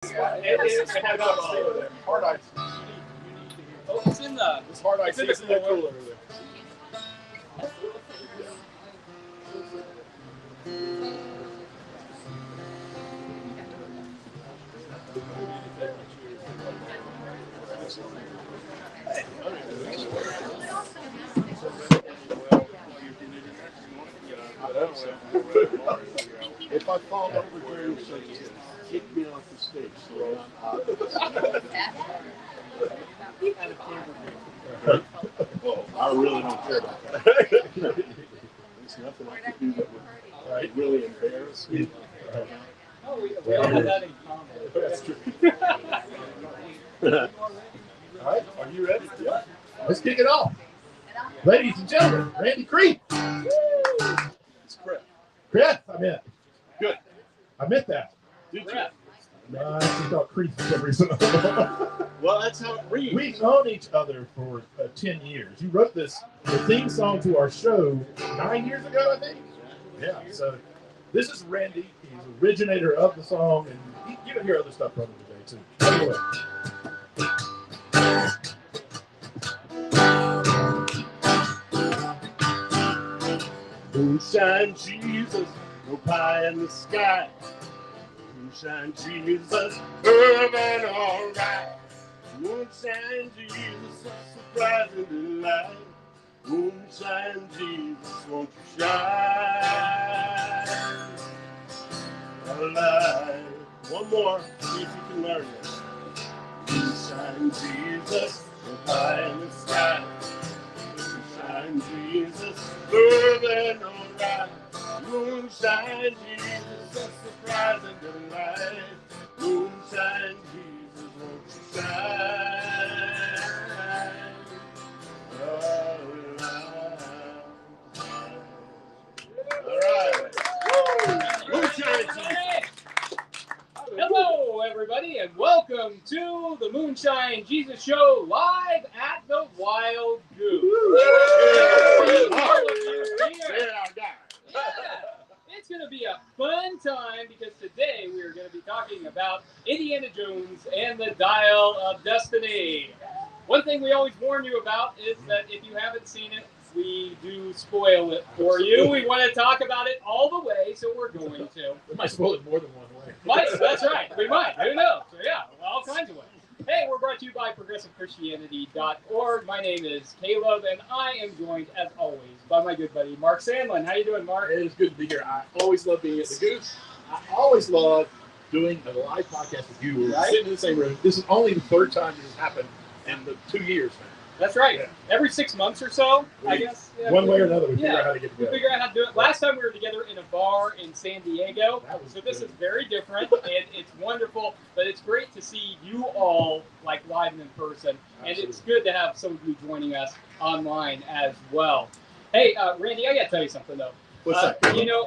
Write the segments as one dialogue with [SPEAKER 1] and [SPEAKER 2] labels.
[SPEAKER 1] It's hard ice.
[SPEAKER 2] Oh, it's in the.
[SPEAKER 1] It's hard ice. It's in the cooler over there. If I fall over during service, kick me off the stage. So well, I really don't care about that. There's nothing I can do that would really embarrass me.
[SPEAKER 2] We all have that in common.
[SPEAKER 1] That's true. All right, are you ready? Yeah. Let's kick it off. Ladies and gentlemen, Randy Creek. It's Chris. Chris, I meant. Good. I meant that.
[SPEAKER 2] Did you?
[SPEAKER 1] No, I actually thought Creek for some reason.
[SPEAKER 3] Well, that's how it reads.
[SPEAKER 1] We've known each other for 10 years. You wrote the theme song to our show 9 years ago, I think. Yeah, so this is Randy. He's the originator of the song, and you can hear other stuff from him today, too. Anyway.
[SPEAKER 3] Moonshine Jesus, no pie in the sky. Moonshine Jesus, urban alright. Moonshine Jesus, surprising delight. Moonshine Jesus, won't you shine a light? One more, see if you can learn it. Moonshine Jesus, no pie in the sky. Moonshine Jesus, urban alright. Moonshine Jesus, a surprising delight. Moonshine Jesus, won't you shine a light? All right. Moonshine Jesus.
[SPEAKER 2] Hello, everybody, and welcome to the Moonshine Jesus Show live at the Wild Goose. It's going to be a fun time because today we are going to be talking about Indiana Jones and the Dial of Destiny. One thing we always warn you about is that if you haven't seen it, we do spoil it for you. We want to talk about it all the way, so we're going to.
[SPEAKER 1] We might spoil it more than one way.
[SPEAKER 2] That's right. We might. Who knows? So yeah, all kinds of ways. Hey, we're brought to you by ProgressiveChristianity.org. My name is Caleb, and I am joined, as always, by my good buddy, Mark Sandlin. How you doing, Mark?
[SPEAKER 1] It is good to be here. I always love being at the Goose. I always love doing a live podcast with you. We're sitting in the same room. This is only the third time this has happened in the 2 years now.
[SPEAKER 2] That's right.
[SPEAKER 1] Yeah.
[SPEAKER 2] Every 6 months or so, I guess. Yeah,
[SPEAKER 1] one way or another, we figure out how to get
[SPEAKER 2] we
[SPEAKER 1] together.
[SPEAKER 2] figure out how to do it. Last time we were together in a bar in San Diego. So this is very different, and it's wonderful. But it's great to see you all like live and in person, and it's good to have some of you joining us online as well. Hey, Randy, I got to tell you something though.
[SPEAKER 1] What's that?
[SPEAKER 2] You know,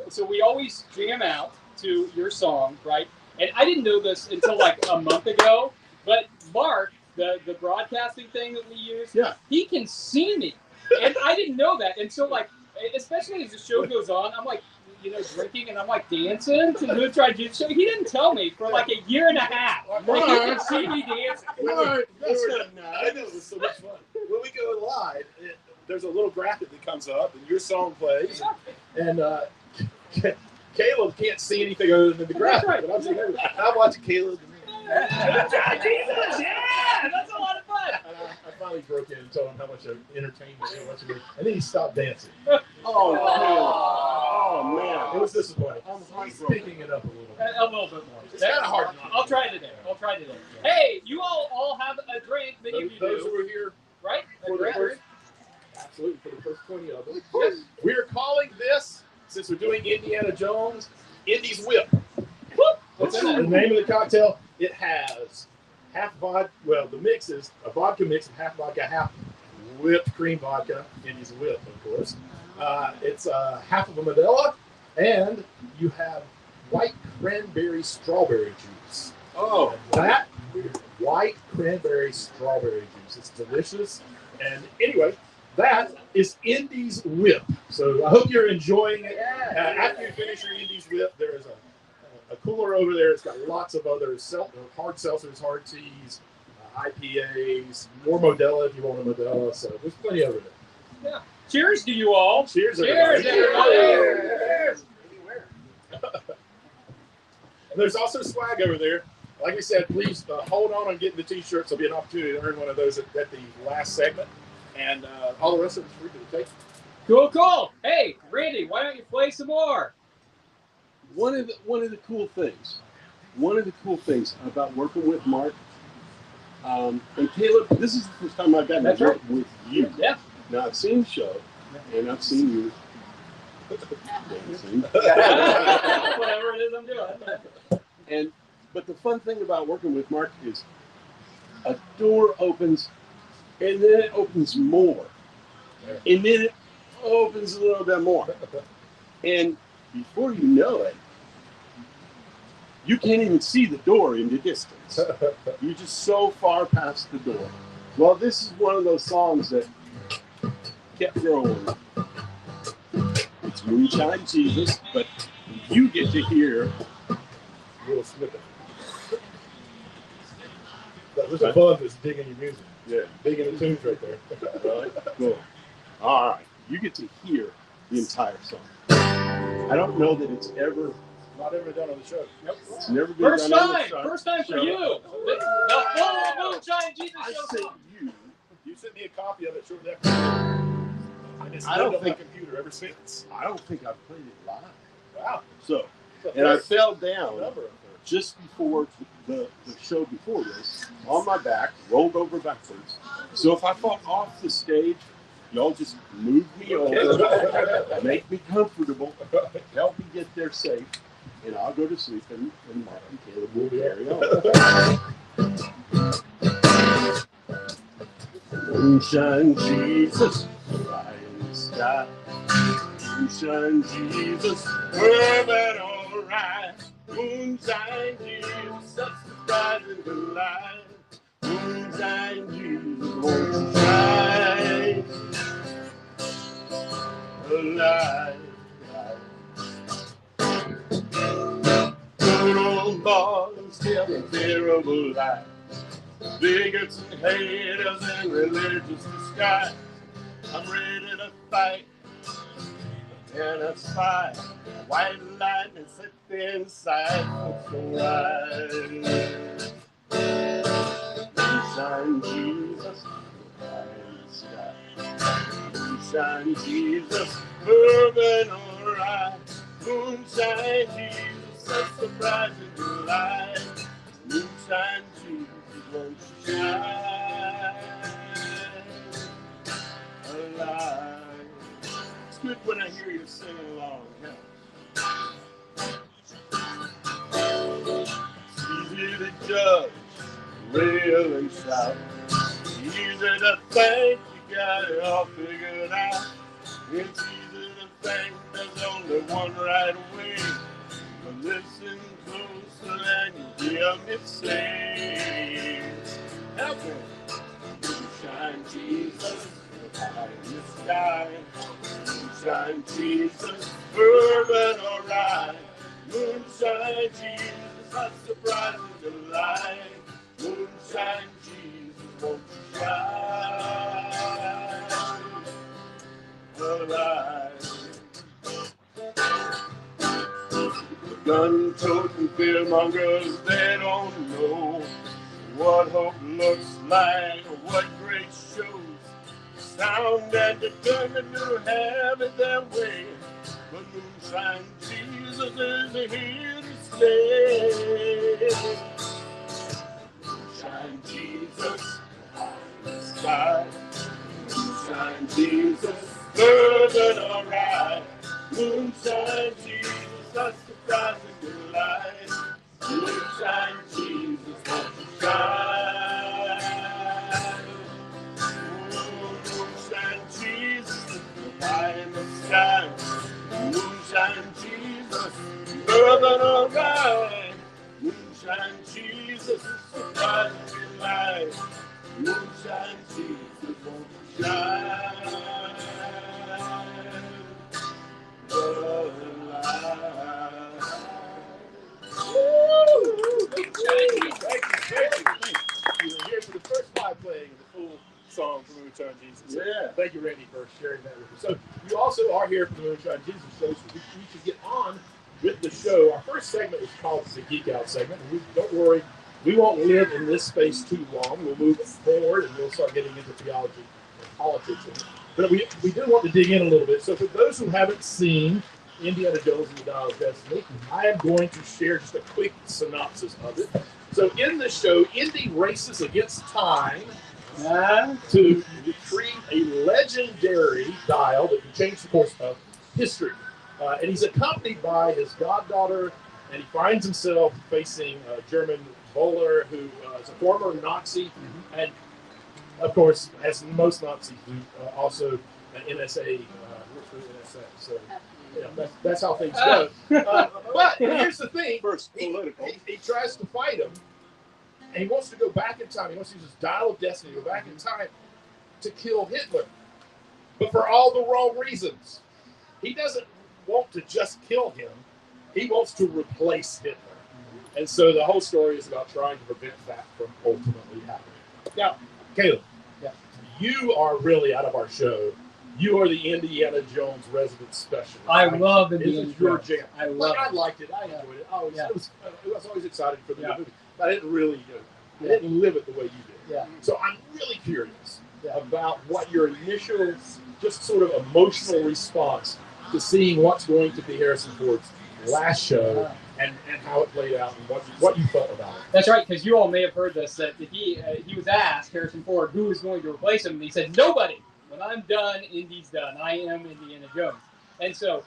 [SPEAKER 2] so we always jam out to your song, right? And I didn't know this until like a month ago, but Mark, the broadcasting thing that we use, he can see me. And I didn't know that. And so, like, especially as the show goes on, I'm like, you know, drinking and I'm like dancing to the Moonshine Jesus Show. He didn't tell me for like a year and a half. Like, he can see me dancing.
[SPEAKER 1] That's not nice. I know, it was so much fun. When we go live, there's a little graphic that comes up and your song plays. And Caleb can't see anything other than the graphic.
[SPEAKER 2] Right.
[SPEAKER 1] But I'm watching Caleb.
[SPEAKER 2] Jesus, yeah, that's a lot of fun.
[SPEAKER 1] And I finally broke in and told him how much of entertainment it was. And then he stopped dancing.
[SPEAKER 3] Oh, man.
[SPEAKER 1] It was disappointing. He's picking it up a little bit.
[SPEAKER 2] A little bit more.
[SPEAKER 1] It's kind of hard.
[SPEAKER 2] I'll try today. Hey, you all have a drink. Many of you
[SPEAKER 1] Those
[SPEAKER 2] do.
[SPEAKER 1] who were here
[SPEAKER 2] Right?
[SPEAKER 1] for the first, absolutely, for the first 20 of them. Yes. We're calling this, since we're doing Indiana Jones, Indy's Whip. What's the name of the cocktail? It has half vodka. Well, the mix is a vodka mix of half vodka, half whipped cream vodka. Indy's Whip, of course. It's half of a Modelo, and you have white cranberry strawberry juice.
[SPEAKER 3] Oh,
[SPEAKER 1] that white cranberry strawberry juice. It's delicious. And anyway, that is Indy's Whip. So I hope you're enjoying it. After you finish your Indy's Whip, there is a a cooler over there. It's got lots of other hard seltzers, hard teas, IPAs, more Modelo if you want a Modelo. So there's plenty over there.
[SPEAKER 2] Yeah. Cheers to you all.
[SPEAKER 1] Cheers,
[SPEAKER 2] Cheers,
[SPEAKER 1] everybody.
[SPEAKER 2] everybody.
[SPEAKER 1] And there's also swag over there. Like we said, please hold on getting the T-shirts. There'll be an opportunity to earn one of those at the last segment. And all the rest of it's free to take.
[SPEAKER 2] Cool, cool. Hey, Randy, why don't you play some more?
[SPEAKER 3] One of the cool things about working with Mark and Caleb, this is the first time I've gotten to work with you.
[SPEAKER 2] Yeah.
[SPEAKER 3] Now I've seen the show and I've seen you.
[SPEAKER 2] Whatever it is I'm doing.
[SPEAKER 3] But the fun thing about working with Mark is a door opens and then it opens more. And then it opens a little bit more. And before you know it, you can't even see the door in the distance. You're just so far past the door. Well, this is one of those songs that kept growing. It's Moonshine Jesus, but you get to hear
[SPEAKER 1] A little snippet. There's a bug that's digging your music.
[SPEAKER 3] Yeah.
[SPEAKER 1] Digging the tunes right there.
[SPEAKER 3] Right? Cool. All right. You get to hear the entire song. I don't know that it's ever.
[SPEAKER 1] Not ever done on the show. Yep.
[SPEAKER 3] It's never been
[SPEAKER 2] First
[SPEAKER 3] done on the
[SPEAKER 2] time.
[SPEAKER 3] show.
[SPEAKER 2] First time for you. The full Moonshine Jesus
[SPEAKER 3] I
[SPEAKER 2] Show.
[SPEAKER 3] sent you.
[SPEAKER 1] You sent me a copy of it shortly after. And it's
[SPEAKER 3] I don't
[SPEAKER 1] lived on my
[SPEAKER 3] think-
[SPEAKER 1] computer ever since.
[SPEAKER 3] I don't think I've played it live.
[SPEAKER 1] Wow.
[SPEAKER 3] So,
[SPEAKER 1] It's a
[SPEAKER 3] and I
[SPEAKER 1] first
[SPEAKER 3] fell down
[SPEAKER 1] number of
[SPEAKER 3] just before the show before this, on my back, rolled over backwards. So if I fall off the stage, y'all just move me over, make me comfortable, help me get there safe, and I'll go to sleep, and Mark and Caleb will carry on. Moonshine Jesus, fly in the sky. Moonshine Jesus, urban alright. Moonshine Jesus, such surprising delight. Moonshine Jesus, won't you shine alive? Good old boys telling terrible lies. Bigots and haters and religious disguise. I'm ready to fight and a spy. White lightning set inside. Looks alright. Moonshine Jesus, fly in the sky. Moonshine Jesus, urban alright. Moonshine Jesus, a surprising delight. Moonshine Jesus, won't you shine alive? It's good when I hear you sing along. It's easy to judge, rail and shout. Easy to think you got it all figured out. It's easy to think there's only one right way. But listen closer and you hear me say, help me. Moonshine Jesus, high in the sky. Moonshine Jesus, urban alright. Moonshine Jesus, a surprising delight. Moonshine Jesus, won't you shine alive? Gun-toting fearmongers, they don't know what hope looks like, what great shows. Sound and determined to have it their way. But Moonshine Jesus is here to stay. Moonshine Jesus, high in the sky. Moonshine Jesus, urban alright. Moonshine Jesus, a surprising delight. Moonshine Jesus, won't you shine? Moonshine Jesus, high in the sky. Moonshine Jesus, urban alright. Moonshine Jesus, surprising delight. Moonshine Jesus, won't you shine alive? Moonshine Jesus.
[SPEAKER 1] Yeah, thank you, Randy, for sharing that with us. So you also are here for the Moonshine Jesus Show, so we should get on with the show. Our first segment is called the Geek Out segment. And don't worry, we won't live in this space too long. We'll move forward, and we'll start getting into theology and politics. But we do want to dig in a little bit. So for those who haven't seen Indiana Jones and the Dial of Destiny, I am going to share just a quick synopsis of it. So in the show, Indy races against time to retrieve a legendary dial that can change the course of history. And he's accompanied by his goddaughter, and he finds himself facing German Voller, who is a former Nazi, and of course, as most Nazis do, also an NSA, so that's how things go. But here's the thing.
[SPEAKER 3] First, political.
[SPEAKER 1] He tries to fight him, and he wants to go back in time. He wants to use his Dial of Destiny to go back in time to kill Hitler. But for all the wrong reasons. He doesn't want to just kill him. He wants to replace Hitler. And so the whole story is about trying to prevent that from ultimately happening. Now, Caleb, you are really out of our show. You are the Indiana Jones resident specialist.
[SPEAKER 2] I love Indiana
[SPEAKER 1] This is your
[SPEAKER 2] Jones.
[SPEAKER 1] jam.
[SPEAKER 2] I love
[SPEAKER 1] I
[SPEAKER 2] it.
[SPEAKER 1] liked it. I enjoyed it. I was always excited for the
[SPEAKER 2] Yeah.
[SPEAKER 1] movie. But I didn't really I didn't live it the way you did.
[SPEAKER 2] Yeah.
[SPEAKER 1] So I'm really curious about what your initial, just sort of emotional response to seeing what's going to be Harrison Ford's last show and how it played out and what you felt about it.
[SPEAKER 2] That's right, because you all may have heard this, that he was asked, Harrison Ford, who was going to replace him, and he said, nobody. When I'm done, Indy's done. I am Indiana Jones. And so,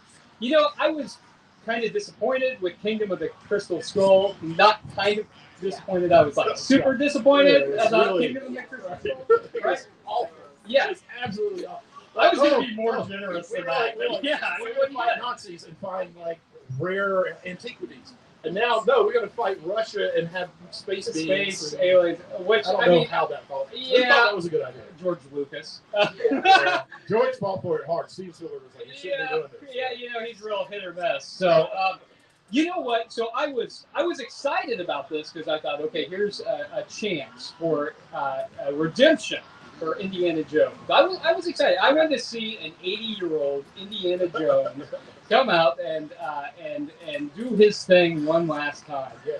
[SPEAKER 2] I was kind of disappointed with Kingdom of the Crystal Skull. Not kind of disappointed. I was super disappointed about
[SPEAKER 1] really,
[SPEAKER 2] Kingdom of the Crystal Skull.
[SPEAKER 1] It
[SPEAKER 2] Right?
[SPEAKER 1] was awful.
[SPEAKER 2] Yeah.
[SPEAKER 1] It's absolutely awful.
[SPEAKER 2] I was going to be more generous than that.
[SPEAKER 1] We would fight Nazis and find rare antiquities. And now, no, we're going to fight Russia and have space beings.
[SPEAKER 2] Aliens, which
[SPEAKER 1] I don't know how that felt.
[SPEAKER 2] Yeah.
[SPEAKER 1] Who thought that was a good idea?
[SPEAKER 2] George Lucas.
[SPEAKER 1] George fought for it hard. Steven Spielberg was like, you shouldn't be doing this.
[SPEAKER 2] Yeah, he's real hit or miss. So, you know what? So I was excited about this because I thought, okay, here's a chance for a redemption for Indiana Jones. I was excited. I wanted to see an 80-year-old Indiana Jones come out and do his thing one last time.
[SPEAKER 1] Yeah.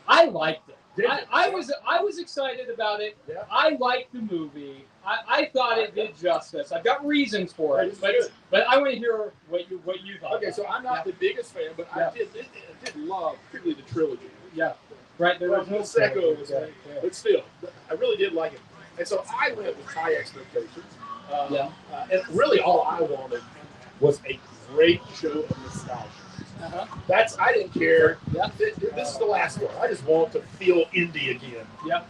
[SPEAKER 2] I liked it.
[SPEAKER 1] Did
[SPEAKER 2] I
[SPEAKER 1] you?
[SPEAKER 2] was excited about it.
[SPEAKER 1] Yeah.
[SPEAKER 2] I liked the movie. I thought it did justice. I've got reasons for it, but I want to hear what you thought.
[SPEAKER 1] Okay, so I'm not the biggest fan, but I did love, particularly the trilogy.
[SPEAKER 2] Yeah, right. There was no
[SPEAKER 1] Second was
[SPEAKER 2] yeah.
[SPEAKER 1] but still, I really did like it. And so I went with high expectations. And really all I wanted was a great show of nostalgia. I didn't care.
[SPEAKER 2] Yeah.
[SPEAKER 1] This is the last one. I just want to feel indie again.
[SPEAKER 2] Yeah.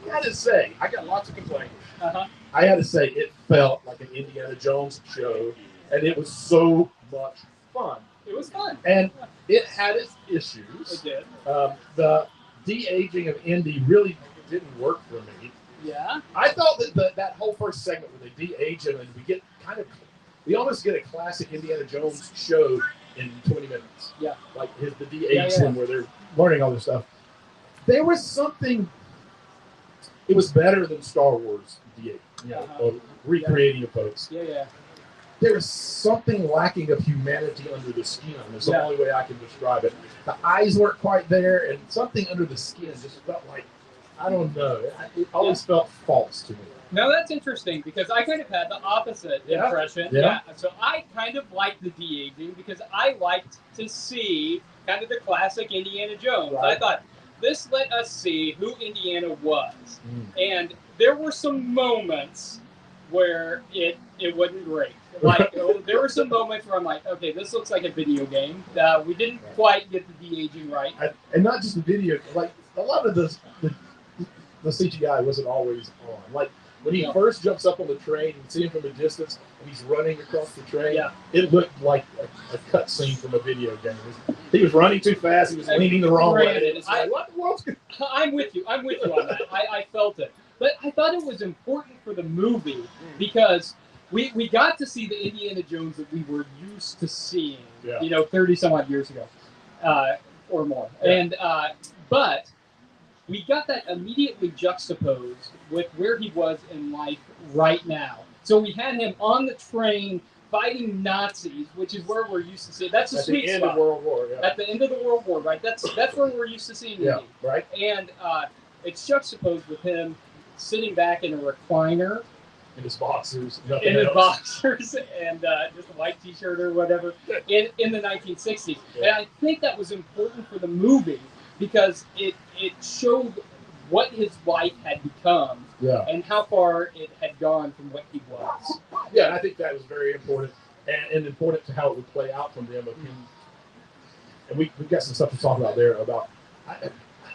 [SPEAKER 1] I had to say, I got lots of complaints.
[SPEAKER 2] Uh-huh.
[SPEAKER 1] I had to say it felt like an Indiana Jones show, and it was so much fun.
[SPEAKER 2] It was fun.
[SPEAKER 1] And it had its issues.
[SPEAKER 2] It did.
[SPEAKER 1] The de-aging of Indy really didn't work for me.
[SPEAKER 2] Yeah.
[SPEAKER 1] I thought that that whole first segment where they de-age him and we almost get a classic Indiana Jones show in 20 minutes.
[SPEAKER 2] Yeah.
[SPEAKER 1] Like the de-age scene where they're learning all this stuff. There was something, it was better than Star Wars de-age. Or recreating of folks.
[SPEAKER 2] Yeah.
[SPEAKER 1] There was something lacking of humanity under the skin. That's the only way I can describe it. The eyes weren't quite there, and something under the skin just felt like, I don't know. It always felt false to me.
[SPEAKER 2] No, that's interesting because I kind of had the opposite impression.
[SPEAKER 1] Yeah.
[SPEAKER 2] So I kind of liked the de-aging because I liked to see kind of the classic Indiana Jones.
[SPEAKER 1] Right.
[SPEAKER 2] I thought, this let us see who Indiana was. And there were some moments where it wasn't great. Like there were some moments where I'm like, okay, this looks like a video game. We didn't quite get the de-aging right.
[SPEAKER 1] And not just the video, like a lot of the CGI wasn't always on. Like when he first jumps up on the train, you can see him from a distance, and he's running across the train. Yeah. It looked like a cut scene from a video game. He was running too fast. He was leaning the wrong way. What the world's going on?
[SPEAKER 2] I'm with you on that. I felt it. But I thought it was important for the movie because we got to see the Indiana Jones that we were used to seeing, 30 some odd years ago, or more. Yeah. And but we got that immediately juxtaposed with where he was in life right now. So we had him on the train fighting Nazis, which is where we're used to seeing. That's the sweet
[SPEAKER 1] At the end
[SPEAKER 2] spot.
[SPEAKER 1] of World War, yeah.
[SPEAKER 2] At the end of the World War, right? That's where we're used to seeing him.
[SPEAKER 1] Yeah, right.
[SPEAKER 2] And it's juxtaposed with him sitting back in a recliner.
[SPEAKER 1] In his boxers.
[SPEAKER 2] In his boxers and just a white T-shirt or whatever in the 1960s.
[SPEAKER 1] Yeah.
[SPEAKER 2] And I think that was important for the movie because it showed what his life had become and how far it had gone from what he was.
[SPEAKER 1] Yeah, and I think that was very important and important to how it would play out from them. Of him. And we've got some stuff to talk about there.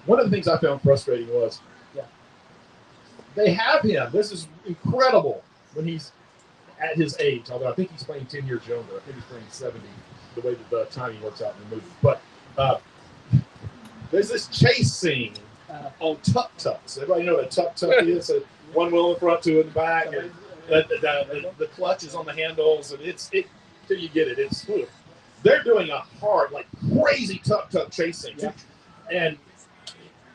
[SPEAKER 1] One of the things I found frustrating was they have him. This is incredible when he's at his age, although I think he's playing 10 years younger. I think he's playing 70, the way that the timing works out in the movie. But there's this chase scene on tuk-tuks. Everybody know what a tuk-tuk is? One wheel in the front, two in the back. And the clutch is on the handles, and till you get it, they're doing a hard, like crazy tuk-tuk chase scene. Yeah. And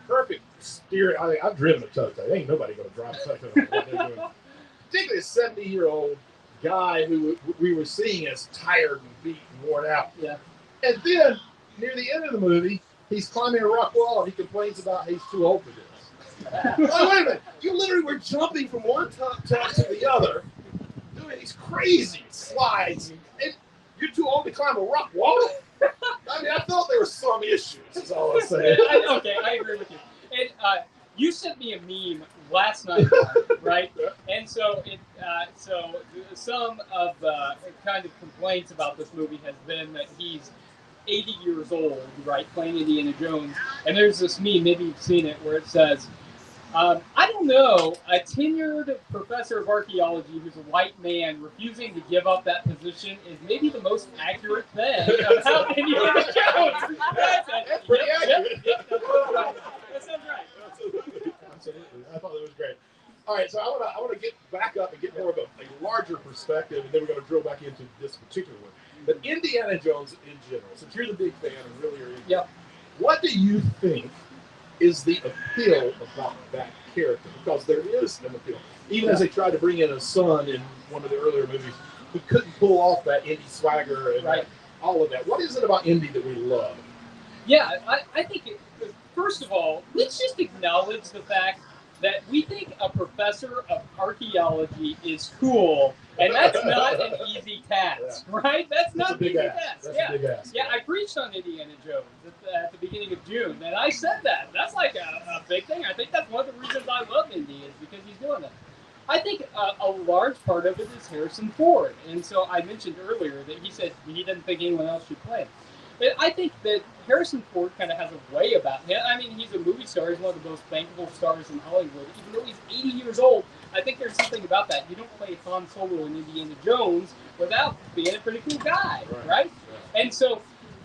[SPEAKER 1] perfect steering. I mean, I've driven a tuk-tuk. Ain't nobody going to drive a tuk-tuk. Particularly a 70-year-old guy who we were seeing as tired and beat and worn out.
[SPEAKER 2] Yeah.
[SPEAKER 1] And then, near the end of the movie, he's climbing a rock wall and he complains about he's too old for this. Oh, wait a minute. You literally were jumping from one tuk-tuk to the other, doing these crazy slides, and you're too old to climb a rock wall? I mean, I thought there were some issues, is all I'm saying.
[SPEAKER 2] Okay, I agree with you. And you sent me a meme last night, right? And so some of the kind of complaints about this movie has been that he's 80 years old, right, playing Indiana Jones. And there's this meme, maybe you've seen it, where it says, I don't know, a tenured professor of archaeology who's a white man refusing to give up that position is maybe the most accurate thing about Indiana Jones.
[SPEAKER 1] That's pretty accurate.
[SPEAKER 2] Yep, that sounds right.
[SPEAKER 1] Absolutely. I thought that was great. All right, so I want to get back up and get more of a larger perspective, and then we're going to drill back into this particular one. But Indiana Jones in general, since you're the big fan and really are into what do you think is the appeal about that character? Because there is an appeal. Even as they tried to bring in a son in one of the earlier movies, he couldn't pull off that Indy swagger and all of that. What is it about Indy that we love?
[SPEAKER 2] Yeah, I think, first of all, let's just acknowledge the fact that we think a professor of archaeology is cool, and that's not an easy task, right? That's not an easy task.
[SPEAKER 1] That's a big ask.
[SPEAKER 2] Yeah, I preached on Indiana Jones at the beginning of June, and I said that. That's like a big thing. I think that's one of the reasons I love Indy is because he's doing that. I think a large part of it is Harrison Ford, and so I mentioned earlier that he said he didn't think anyone else should play. But I think that Harrison Ford kind of has a way about him. I mean, he's a movie star. He's one of the most bankable stars in Hollywood. Even though he's 80 years old, I think there's something about that. You don't play Han Solo in Indiana Jones without being a pretty cool guy, right? And so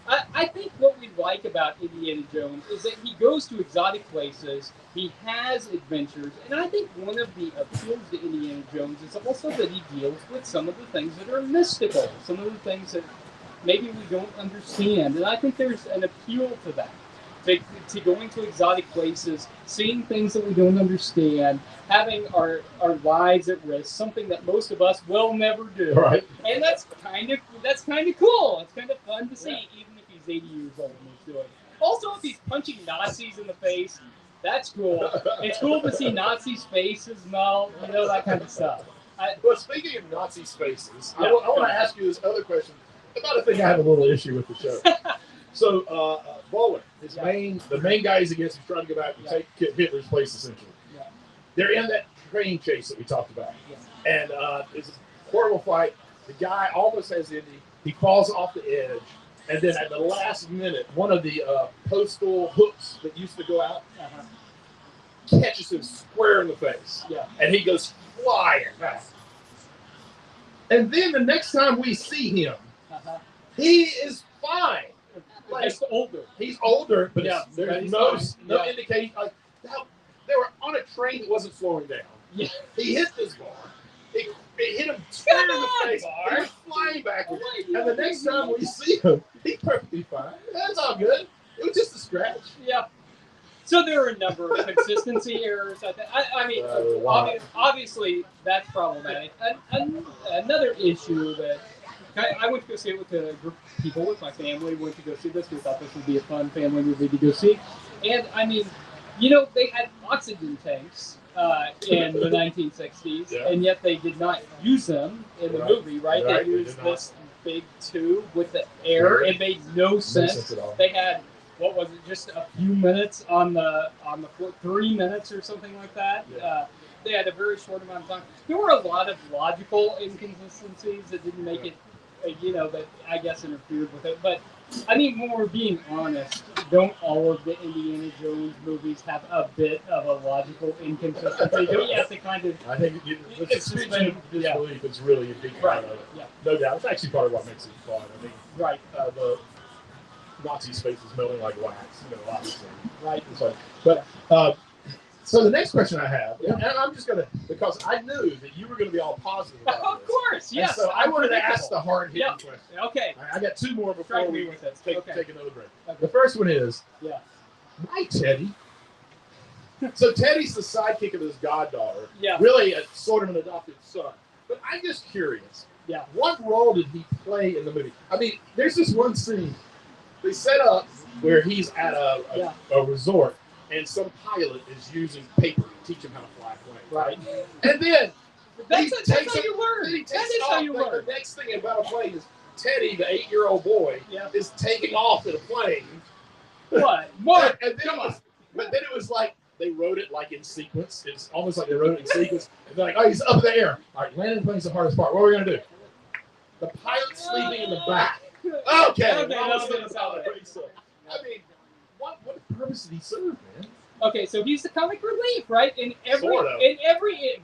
[SPEAKER 2] I think what we like about Indiana Jones is that he goes to exotic places. He has adventures. And I think one of the appeals to Indiana Jones is also that he deals with some of the things that are mystical, some of the things that maybe we don't understand. And I think there's an appeal to that. To going to exotic places, seeing things that we don't understand, having our lives at risk, something that most of us will never do.
[SPEAKER 1] Right.
[SPEAKER 2] And that's kind of cool. It's kind of fun to see, even if he's 80 years old and he's doing it. Also, if he's punching Nazis in the face, that's cool. It's cool to see Nazis' faces melt, that kind of stuff.
[SPEAKER 1] Well, speaking of Nazi faces, I want to ask you this other question about a thing I have a little issue with the show. So, Bowler, the main guy he's against, is trying to go back and take Hitler's place, essentially. Yeah. They're in that train chase that we talked about. Yeah. And it's a horrible fight. The guy almost has Indy. He falls off the edge. And then at the last minute, one of the postal hooks that used to go out catches him square in the face. Yeah. And he goes flying. And then the next time we see him, he is fine.
[SPEAKER 2] Like,
[SPEAKER 1] he's older, but there's no indication. Like, they were on a train that wasn't slowing down. Yeah. He hit this bar. It hit him square in the face. He was flying backwards. And the next time we see him, he's perfectly fine. That's all good. It was just a scratch.
[SPEAKER 2] Yeah. So there are a number of consistency errors. I mean, obviously that's problematic. Another issue that I went to go see it with a group of people with my family. Went to go see this. We thought this would be a fun family movie to go see. And I mean, they had oxygen tanks in the 1960s, and yet they did not use them in the movie, right? They used this big tube with the air. It made no sense. They had, what was it, just a few minutes on the floor, 3 minutes or something like that. They had a very short amount of time. There were a lot of logical inconsistencies that didn't make it, that I guess interfered with it. But I mean, when we're being honest, don't all of the Indiana Jones movies have a bit of a logical inconsistency? Don't you have to kind of...
[SPEAKER 1] I think the suspension of disbelief is really a big part of it. Yeah. No doubt. It's actually part of what makes it fun. I mean, the Nazi space is melting like wax, obviously.
[SPEAKER 2] Right.
[SPEAKER 1] So the next question I have, and I'm just going to, because I knew that you were going to be all positive about
[SPEAKER 2] Of course, yes.
[SPEAKER 1] And so I wanted to ask the hard-hitting question.
[SPEAKER 2] Okay.
[SPEAKER 1] I got two more before we take another break.
[SPEAKER 2] Okay.
[SPEAKER 1] The first one is, why Teddy? So Teddy's the sidekick of his goddaughter.
[SPEAKER 2] Yeah.
[SPEAKER 1] Really sort of an adopted son. But I'm just curious.
[SPEAKER 2] Yeah.
[SPEAKER 1] What role did he play in the movie? I mean, there's this one scene they set up where he's at a resort. And some pilot is using paper to teach him how to fly a plane.
[SPEAKER 2] Right.
[SPEAKER 1] And then
[SPEAKER 2] that's how you learn. That is how you learn.
[SPEAKER 1] The next thing about a plane is Teddy, the 8-year-old boy, is taking off in a plane.
[SPEAKER 2] What?
[SPEAKER 1] And then but then it was like they wrote it like in sequence. It's almost like they wrote it in sequence. And they're like, oh, he's up in the air. All right, landing plane's the hardest part. What are we going to do? The pilot's sleeping in the back. Okay. I mean, what purpose did he serve, man?
[SPEAKER 2] Okay, so he's the comic relief, right? In every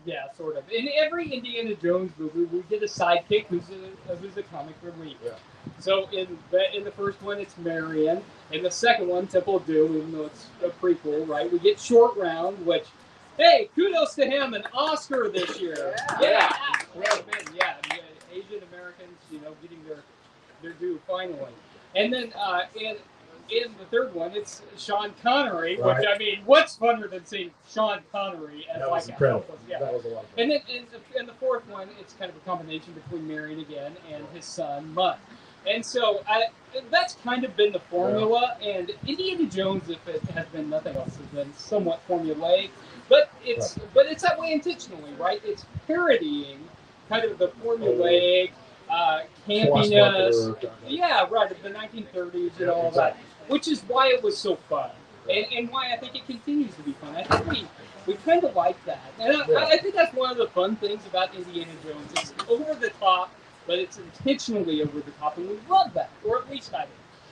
[SPEAKER 2] Indiana Jones movie, we get a sidekick who's a comic relief.
[SPEAKER 1] Yeah.
[SPEAKER 2] So in the first one, it's Marion. In the second one, Temple of Doom, even though it's a prequel, right? We get Short Round, which, hey, kudos to him, an Oscar this year. Yeah. Asian Americans, getting their due finally. And then in the third one, it's Sean Connery, which, I mean, what's funner than seeing Sean Connery as
[SPEAKER 1] that was incredible. That was a lot of fun.
[SPEAKER 2] And then in the fourth one, it's kind of a combination between Marion again and his son, Mutt. And so that's kind of been the formula. Yeah. And Indiana Jones, if it has been nothing else, has been somewhat formulaic. But it's that way intentionally, right? It's parodying kind of the formulaic campiness. Yeah, right, of the 1930s and all that. Which is why it was so fun, and why I think it continues to be fun. I think we kind of like that, and I think that's one of the fun things about Indiana Jones. It's over the top, but it's intentionally over the top, and we love that, or at least I do.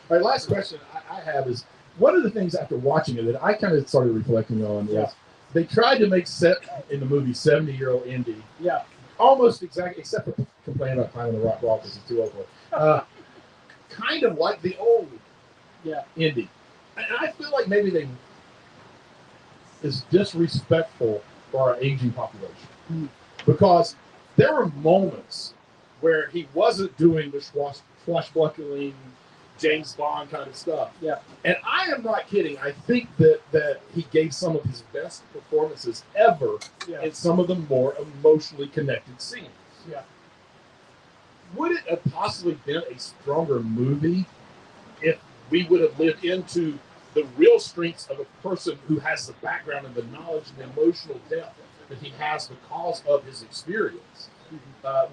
[SPEAKER 1] All right, last question I have is, one of the things after watching it that I kind of started reflecting on was they tried to make in the movie 70-year-old Indy.
[SPEAKER 2] Yeah.
[SPEAKER 1] Almost exactly, except for complaining about climbing the rock wall because it's too old for it. Kind of like the old Indy. And I feel like maybe they is disrespectful for our aging population. Because there were moments where he wasn't doing the swashbuckling James Bond kind of stuff.
[SPEAKER 2] Yeah.
[SPEAKER 1] And I am not kidding. I think that he gave some of his best performances ever in some of the more emotionally connected scenes.
[SPEAKER 2] Yeah.
[SPEAKER 1] Would it have possibly been a stronger movie if we would have lived into the real strengths of a person who has the background and the knowledge and the emotional depth that he has because of his experience?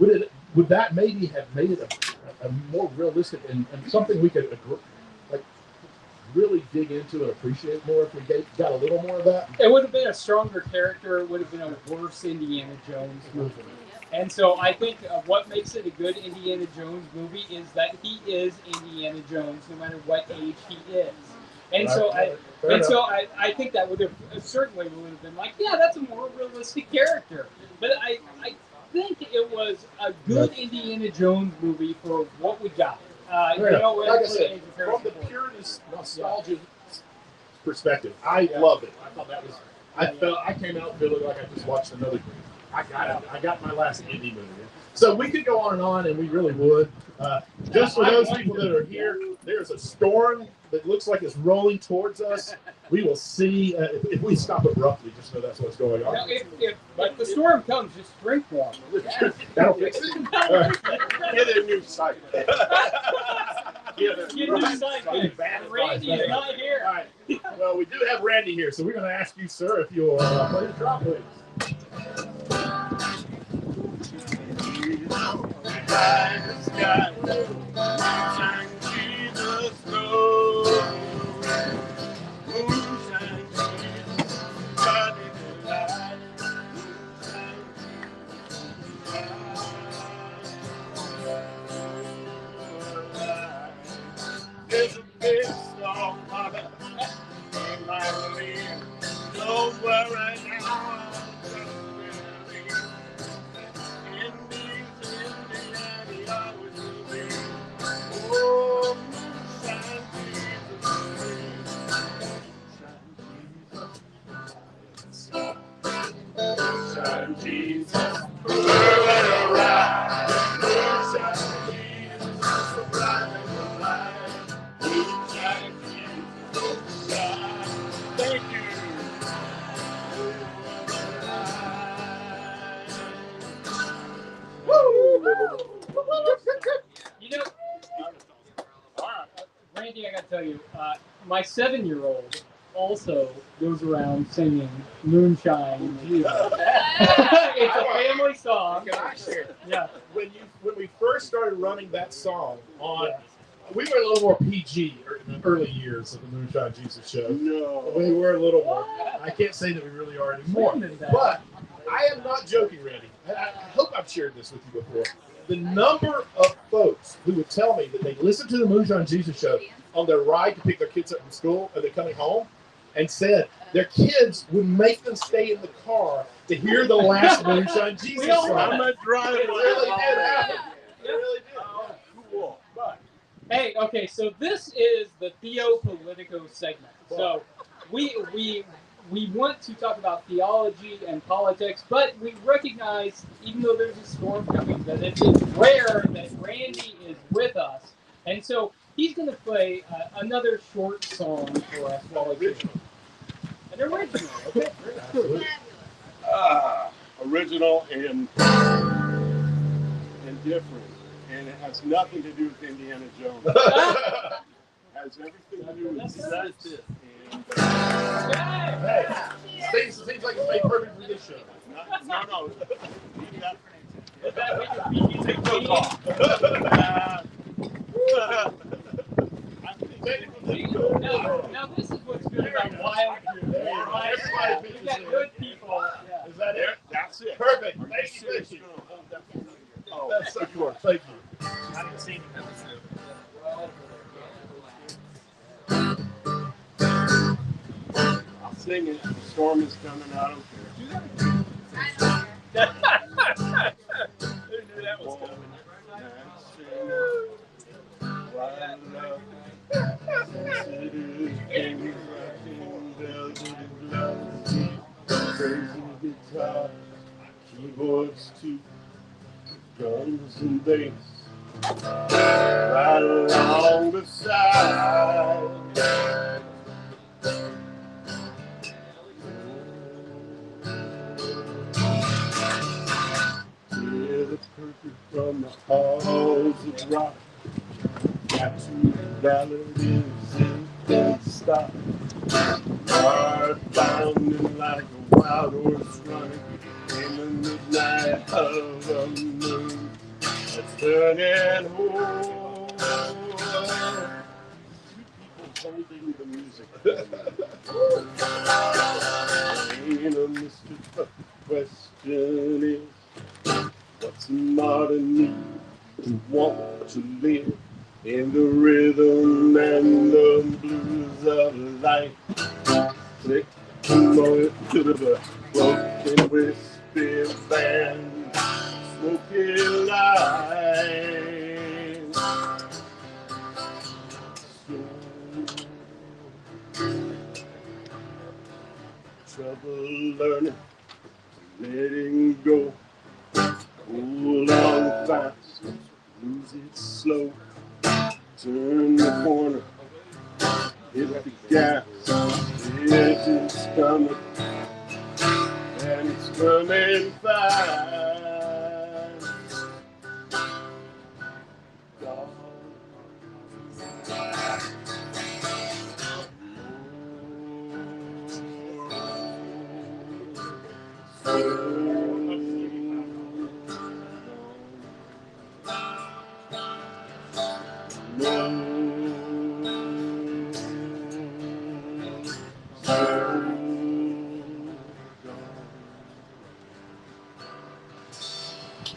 [SPEAKER 1] Would that maybe have made it a more realistic and something we could really dig into and appreciate more if we got a little more of that?
[SPEAKER 2] It would have been a stronger character. It would have been a worse Indiana Jones movie. And so I think what makes it a good Indiana Jones movie is that he is Indiana Jones, no matter what age he is. And I think that would have certainly been like, yeah, that's a more realistic character. But I think it was a good Indiana Jones movie for what we got.
[SPEAKER 1] Like I said, from the purest nostalgia perspective, I love it. I thought that was. I came out feeling like I just watched another movie. I got my last indie movie. So we could go on, and we really would. Just for those people that are here, there's a storm that looks like it's rolling towards us. We will see. If we stop abruptly, just know that's what's going on.
[SPEAKER 2] Now, if the storm comes, just drink one.
[SPEAKER 1] That'll fix it. All right.
[SPEAKER 3] Get a new site.
[SPEAKER 2] Get a new site. Randy is not here.
[SPEAKER 1] All right. Well, we do have Randy here, so we're going to ask you, sir, if you'll play the drop, please.
[SPEAKER 3] Behind the sky, moonshine Jesus Show. Moonshine Jesus, body delight. There's a big storm coming in my relief. Don't worry now. Moonshine Jesus, whirling around. Moonshine Jesus, brighter than light. Moonshine Jesus, shine. Thank you.
[SPEAKER 2] Woo! You know, Randy, I gotta tell you, my 7-year-old also goes around singing Moonshine Jesus. It's a family song. Yeah.
[SPEAKER 1] When we first started running that song on, we were a little more PG in the early years of the Moonshine Jesus Show.
[SPEAKER 3] No.
[SPEAKER 1] We were a little more. I can't say that we really are anymore. But I am not joking, Randy. I hope I've shared this with you before. The number of folks who would tell me that they listened to the Moonshine Jesus Show on their ride to pick their kids up from school and they're coming home, and said their kids would make them stay in the car to hear the last Moonshine Jesus song.
[SPEAKER 3] I'm a driver.
[SPEAKER 1] It really did happen. It really did.
[SPEAKER 3] Oh, cool.
[SPEAKER 1] But
[SPEAKER 2] Hey, okay, so this is the Theo Politico segment. So we want to talk about theology and politics, but we recognize, even though there's a storm coming, that it's rare that Randy is with us. And so he's going to play another short song for us while he's here. An original, okay?
[SPEAKER 3] Original and different. And it has nothing to do with Indiana Jones. It has everything to do with sex. And,
[SPEAKER 1] hey, seems like it's made perfect for this show.
[SPEAKER 3] no.
[SPEAKER 2] Take
[SPEAKER 3] those off.
[SPEAKER 2] Now this is what's good about Wild here. We've got good people. Yeah.
[SPEAKER 1] Is that it?
[SPEAKER 3] That's it.
[SPEAKER 1] Perfect. Thank you.
[SPEAKER 3] Oh,
[SPEAKER 1] That's so cool. Thank you.
[SPEAKER 4] I haven't seen him.
[SPEAKER 3] I'll sing it. The storm is coming. I don't care.
[SPEAKER 4] Who knew that was coming?
[SPEAKER 3] Crazy guitar, keyboards too, drums and bass, right along the side. Hear the perfect from the halls of rock. Got two ballads in stop. Heart bounding like a wild horse running in the midnight of the moon. It's turning home. Two people holding the music. Ain't a mystery, but the question is, what's the modern need to want to live in the rhythm and the blues of life? Click to the broken whiskey band, smoking line. Trouble learning, letting go. Hold on fast, lose it slow. Turn the corner, Hit the gas, the engine's coming, and it's coming fast.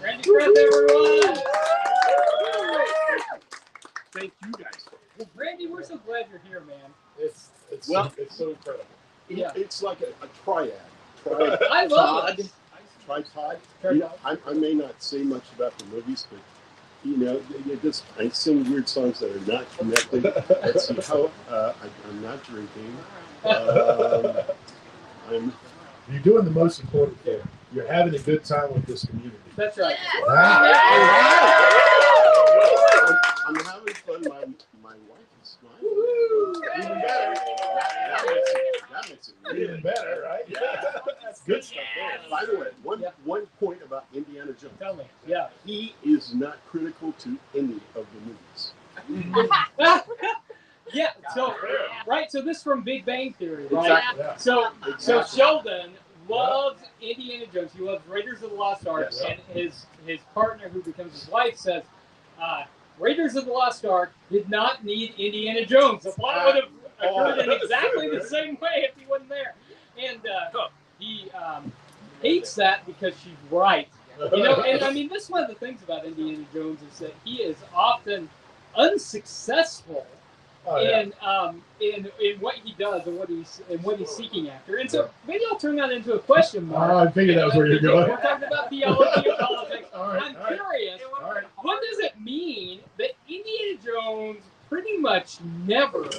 [SPEAKER 2] Randy Frith, everyone!
[SPEAKER 3] Thank you guys.
[SPEAKER 2] Randy, we're so glad you're here, man.
[SPEAKER 1] It's
[SPEAKER 3] Well-
[SPEAKER 1] so incredible.
[SPEAKER 2] Yeah.
[SPEAKER 3] It's like a triad.
[SPEAKER 2] I love it.
[SPEAKER 3] Tripod. You know, I may not say much about the movies, but you know, I sing weird songs that are not connected. Let's see how I'm not drinking.
[SPEAKER 1] You're doing the most important thing. You're having a good time with this community.
[SPEAKER 2] That's right.
[SPEAKER 3] I'm having fun. My wife is smiling.
[SPEAKER 1] Even better.
[SPEAKER 3] That makes it
[SPEAKER 1] Even better, right?
[SPEAKER 3] Yeah.
[SPEAKER 1] That's good stuff.
[SPEAKER 3] By the way, one point about Indiana Jones.
[SPEAKER 2] Tell me. Yeah.
[SPEAKER 3] He is not critical to any of the movies.
[SPEAKER 2] Yeah. So right. So this is from Big Bang Theory, right?
[SPEAKER 3] Exactly.
[SPEAKER 1] Yeah.
[SPEAKER 2] So
[SPEAKER 3] Exactly.
[SPEAKER 2] Sheldon loves Indiana Jones. He loves Raiders of the Lost Ark,
[SPEAKER 1] Yes.
[SPEAKER 2] and his partner, who becomes his wife, says, "Raiders of the Lost Ark did not need Indiana Jones. The plot would have occurred in exactly the same way if he wasn't there." And he hates that because she's right. You know, and I mean, this is one of the things about Indiana Jones is that he is often unsuccessful in what he does and what he's seeking after. And so maybe I'll turn that into a question mark.
[SPEAKER 1] I figured that was where you're going.
[SPEAKER 2] We're talking about theology and politics.
[SPEAKER 1] All right,
[SPEAKER 2] I'm
[SPEAKER 1] all right.
[SPEAKER 2] curious,
[SPEAKER 1] All right.
[SPEAKER 2] what does it mean that Indiana Jones pretty much never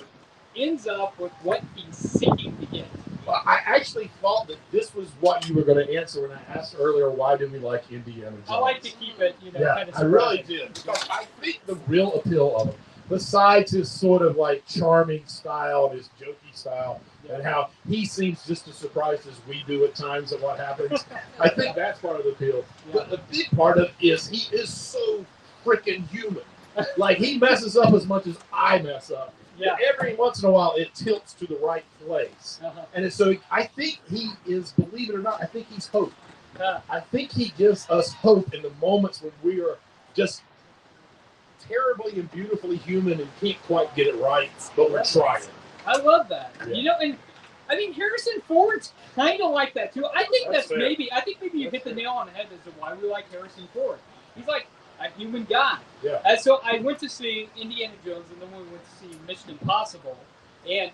[SPEAKER 2] ends up with what he's seeking to get?
[SPEAKER 1] Well, I actually thought that this was what you were going to answer when I asked earlier, why do we like Indiana Jones?
[SPEAKER 2] I like to keep it, kind of
[SPEAKER 1] I really
[SPEAKER 2] surprising.
[SPEAKER 1] did. Because I think the real appeal of him, besides his sort of like charming style and his jokey style, and how he seems just as surprised as we do at times at what happens, I think that's part of the appeal. But the big part of it is he is so freaking human. Like, he messes up as much as I mess up.
[SPEAKER 2] Yeah.
[SPEAKER 1] But every once in a while, it tilts to the right place. And so I think he is, believe it or not, I think he's hope. I think he gives us hope in the moments when we are just terribly and beautifully human and can't quite get it right, but we're trying.
[SPEAKER 2] I love that.
[SPEAKER 1] Yeah.
[SPEAKER 2] You know, and I mean, Harrison Ford's kind of like that too. I think
[SPEAKER 1] That's fair.
[SPEAKER 2] maybe you hit the nail on the head as to why we like Harrison Ford. He's like a human guy.
[SPEAKER 1] Yeah.
[SPEAKER 2] And so I went to see Indiana Jones, and then we went to see Mission Impossible, and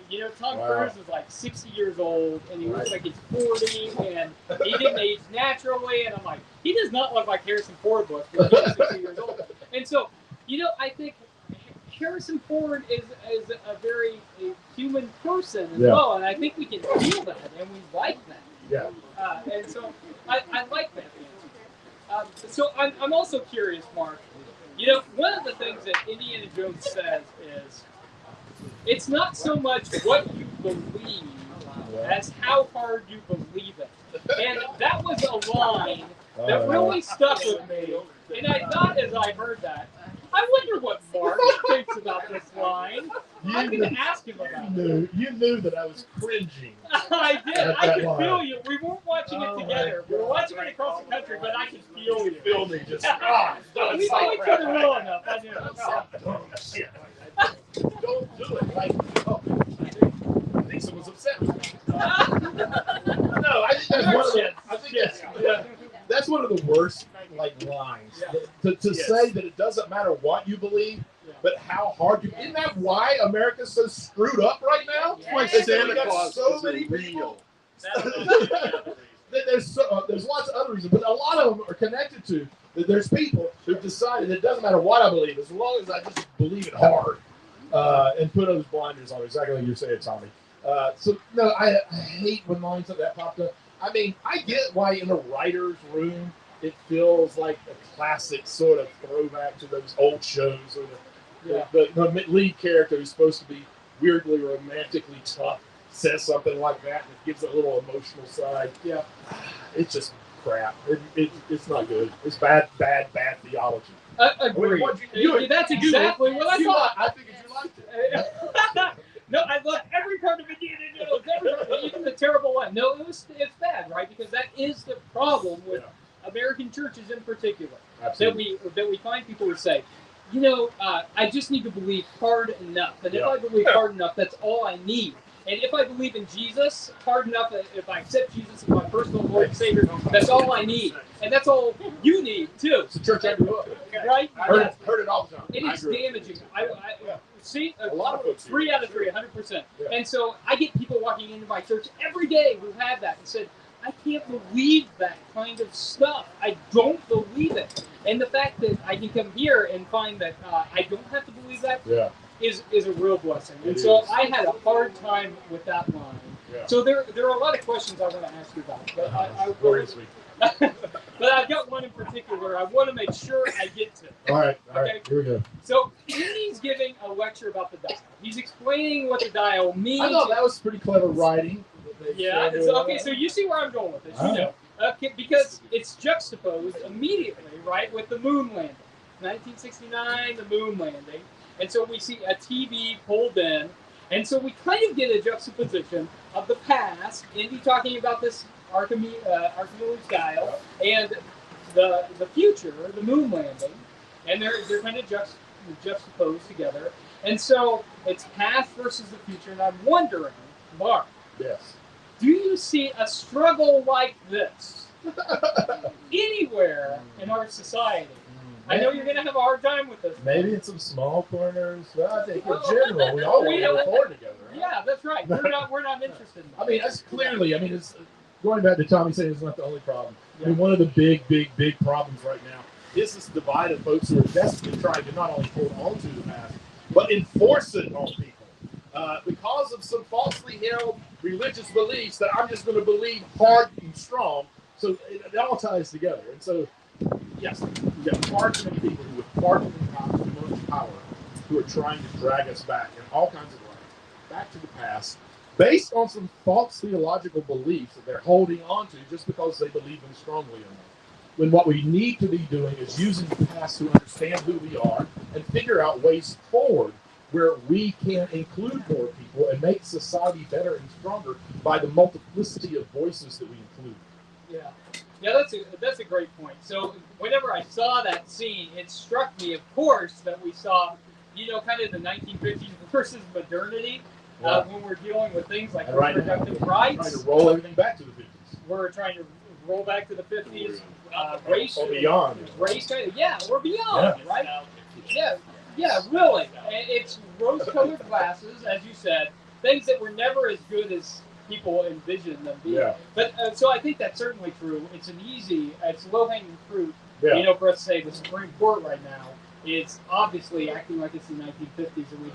[SPEAKER 2] you know, Tom Cruise is like 60 years old, and he looks like he's 40, and he didn't age naturally, and I'm like, he does not look like Harrison Ford looks when he's 60 years old. And so, you know, I think Harrison Ford is a very human person as well, and I think we can feel that, and we like that.
[SPEAKER 1] Yeah.
[SPEAKER 2] And so I like that. So I'm also curious, Mark. You know, one of the things that Indiana Jones says is, it's not so much what you believe as how hard you believe it. And that was a line that really stuck with me. And I thought as I heard that, I wonder what Mark thinks about this line. I'm going to ask him about it.
[SPEAKER 1] You knew that I was cringing.
[SPEAKER 2] I did.
[SPEAKER 1] At
[SPEAKER 2] I
[SPEAKER 1] that
[SPEAKER 2] could
[SPEAKER 1] line.
[SPEAKER 2] feel you. We weren't watching it together. We were watching it across the country, but I could feel you.
[SPEAKER 1] Feel me just,
[SPEAKER 2] We know each other well enough. I knew.
[SPEAKER 1] shit. Don't do it. Like, oh, I think someone's upset with me. No, I think that's one of the. I think that's one of the worst lines. To say that it doesn't matter what you believe, but how hard you. Isn't that why America's so screwed up right now?
[SPEAKER 3] Yes.
[SPEAKER 1] Santa
[SPEAKER 3] Santa
[SPEAKER 1] Claus
[SPEAKER 3] Claus
[SPEAKER 1] so
[SPEAKER 3] is
[SPEAKER 1] many
[SPEAKER 3] real.
[SPEAKER 1] people. There's lots of other reasons, but a lot of them are connected to that. There's people who've decided it doesn't matter what I believe, as long as I just believe it hard, and put those blinders on. Exactly like you're saying, Tommy. So no, I hate when lines like that popped up. I mean, I get why in a writer's room it feels like a classic sort of throwback to those old shows, or the lead character who's supposed to be weirdly romantically tough says something like that, and it gives it a little emotional side.
[SPEAKER 2] Yeah.
[SPEAKER 1] It's just crap. It's not good. It's bad theology.
[SPEAKER 2] Agreed. That's exactly what I thought.
[SPEAKER 1] I figured you liked it.
[SPEAKER 2] No, I love every part of Indiana Jones, even the terrible one. No, it's bad, right? Because that is the problem with American churches in particular.
[SPEAKER 1] Absolutely.
[SPEAKER 2] That we find people who say, I just need to believe hard enough, and if I believe hard enough, that's all I need. And if I believe in Jesus hard enough, if I accept Jesus as my personal Lord and Savior, that's all I need. And that's all you need, too.
[SPEAKER 1] It's the church I grew up in.
[SPEAKER 2] Right?
[SPEAKER 1] Heard it all the time.
[SPEAKER 2] It is damaging. I see,
[SPEAKER 1] a lot of folks
[SPEAKER 2] 3 out of 3, 100%.
[SPEAKER 1] Yeah.
[SPEAKER 2] And so I get people walking into my church every day who have that and said, I can't believe that kind of stuff. I don't believe it. And the fact that I can come here and find that I don't have to believe that is a real blessing. And so I had a hard time with that line. Yeah. So there are a lot of questions I want to ask you about. But but I've got one in particular I want to make sure I get to.
[SPEAKER 1] All right, here we go.
[SPEAKER 2] So he's giving a lecture about the dial. He's explaining what the dial means.
[SPEAKER 1] I thought that was pretty clever writing.
[SPEAKER 2] Yeah, okay, so you see where I'm going with this, Okay, because it's juxtaposed immediately, right, with the moon landing. 1969, the moon landing. And so we see a TV pulled in. And so we kind of get a juxtaposition of the past, Indy talking about this Archimedes dial, and the future, the moon landing. And they're kind of juxtaposed together. And so it's past versus the future. And I'm wondering, Mark.
[SPEAKER 1] Yes.
[SPEAKER 2] Do you see a struggle like this anywhere in our society? I know you're going to have a hard time with this.
[SPEAKER 1] Maybe in some small corners, but I think in general we all want to record together. Right?
[SPEAKER 2] Yeah, that's right. We're not interested in that.
[SPEAKER 1] I mean, that's clearly. I mean, it's going back to Tommy saying it's not the only problem. Yeah. I mean, one of the big problems right now is this divide of folks who are desperately trying to not only hold on to the past, but enforce it on people. Because of some falsely held religious beliefs that I'm just going to believe hard and strong. So it all ties together. And so, yes, you have far too many people who with far too much power who are trying to drag us back in all kinds of ways, back to the past, based on some false theological beliefs that they're holding on to just because they believe them strongly enough. When what we need to be doing is using the past to understand who we are and figure out ways forward where we can include more people and make society better and stronger by the multiplicity of voices that we include.
[SPEAKER 2] Yeah, that's a great point. So whenever I saw that scene, it struck me, of course, that we saw, kind of the 1950s versus modernity when we're dealing with things like reproductive rights.
[SPEAKER 1] We're trying to roll everything back to the 50s.
[SPEAKER 2] We're trying to roll back to the 50s. Race
[SPEAKER 1] or beyond.
[SPEAKER 2] Race, we're beyond, right? Yeah, really. It's rose-colored glasses, as you said, things that were never as good as people envisioned them being. Yeah. But so I think that's certainly true. It's low-hanging fruit, for us to say the Supreme Court right now is obviously acting like it's the 1950s, and we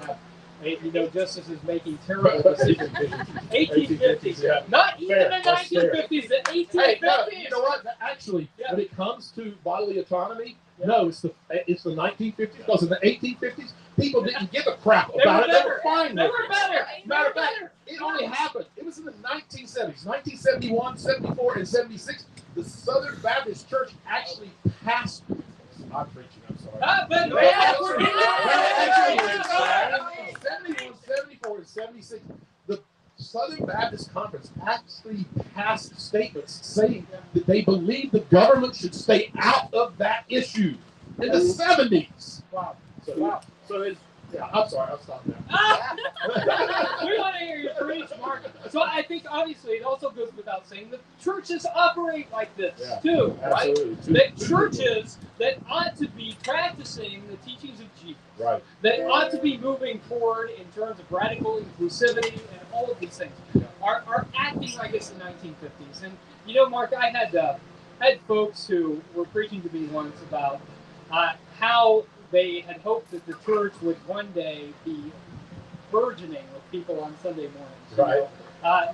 [SPEAKER 2] have justices making terrible decisions. 1850s, not even the 1950s, the 1850s.
[SPEAKER 1] Hey, no, you know what? Actually, when it comes to bodily autonomy, no, it's the 1950s, because in the 1850s, people didn't give a crap about it. They were fine with it.
[SPEAKER 2] They were better.
[SPEAKER 1] Matter of fact, it only happened. It was in the 1970s, 1971, 74, and 76. The Southern Baptist Church actually passed. I'm preaching. I'm sorry. 71, 74, and 76. The Southern Baptist Conference actually passed statements saying that they believe the government should stay out of that issue in the 70s.
[SPEAKER 2] Wow.
[SPEAKER 1] So it's, I'm sorry, I'll stop now.
[SPEAKER 2] We want to hear you preach, Mark. So I think obviously it also goes without saying that churches operate like this too, right? That churches that ought to be practicing the teachings of Jesus,
[SPEAKER 1] right?
[SPEAKER 2] That ought to be moving forward in terms of radical inclusivity and all of these things, are acting like it's the 1950s. And Mark, I had folks who were preaching to me once about how they had hoped that the church would one day be burgeoning with people on Sunday mornings,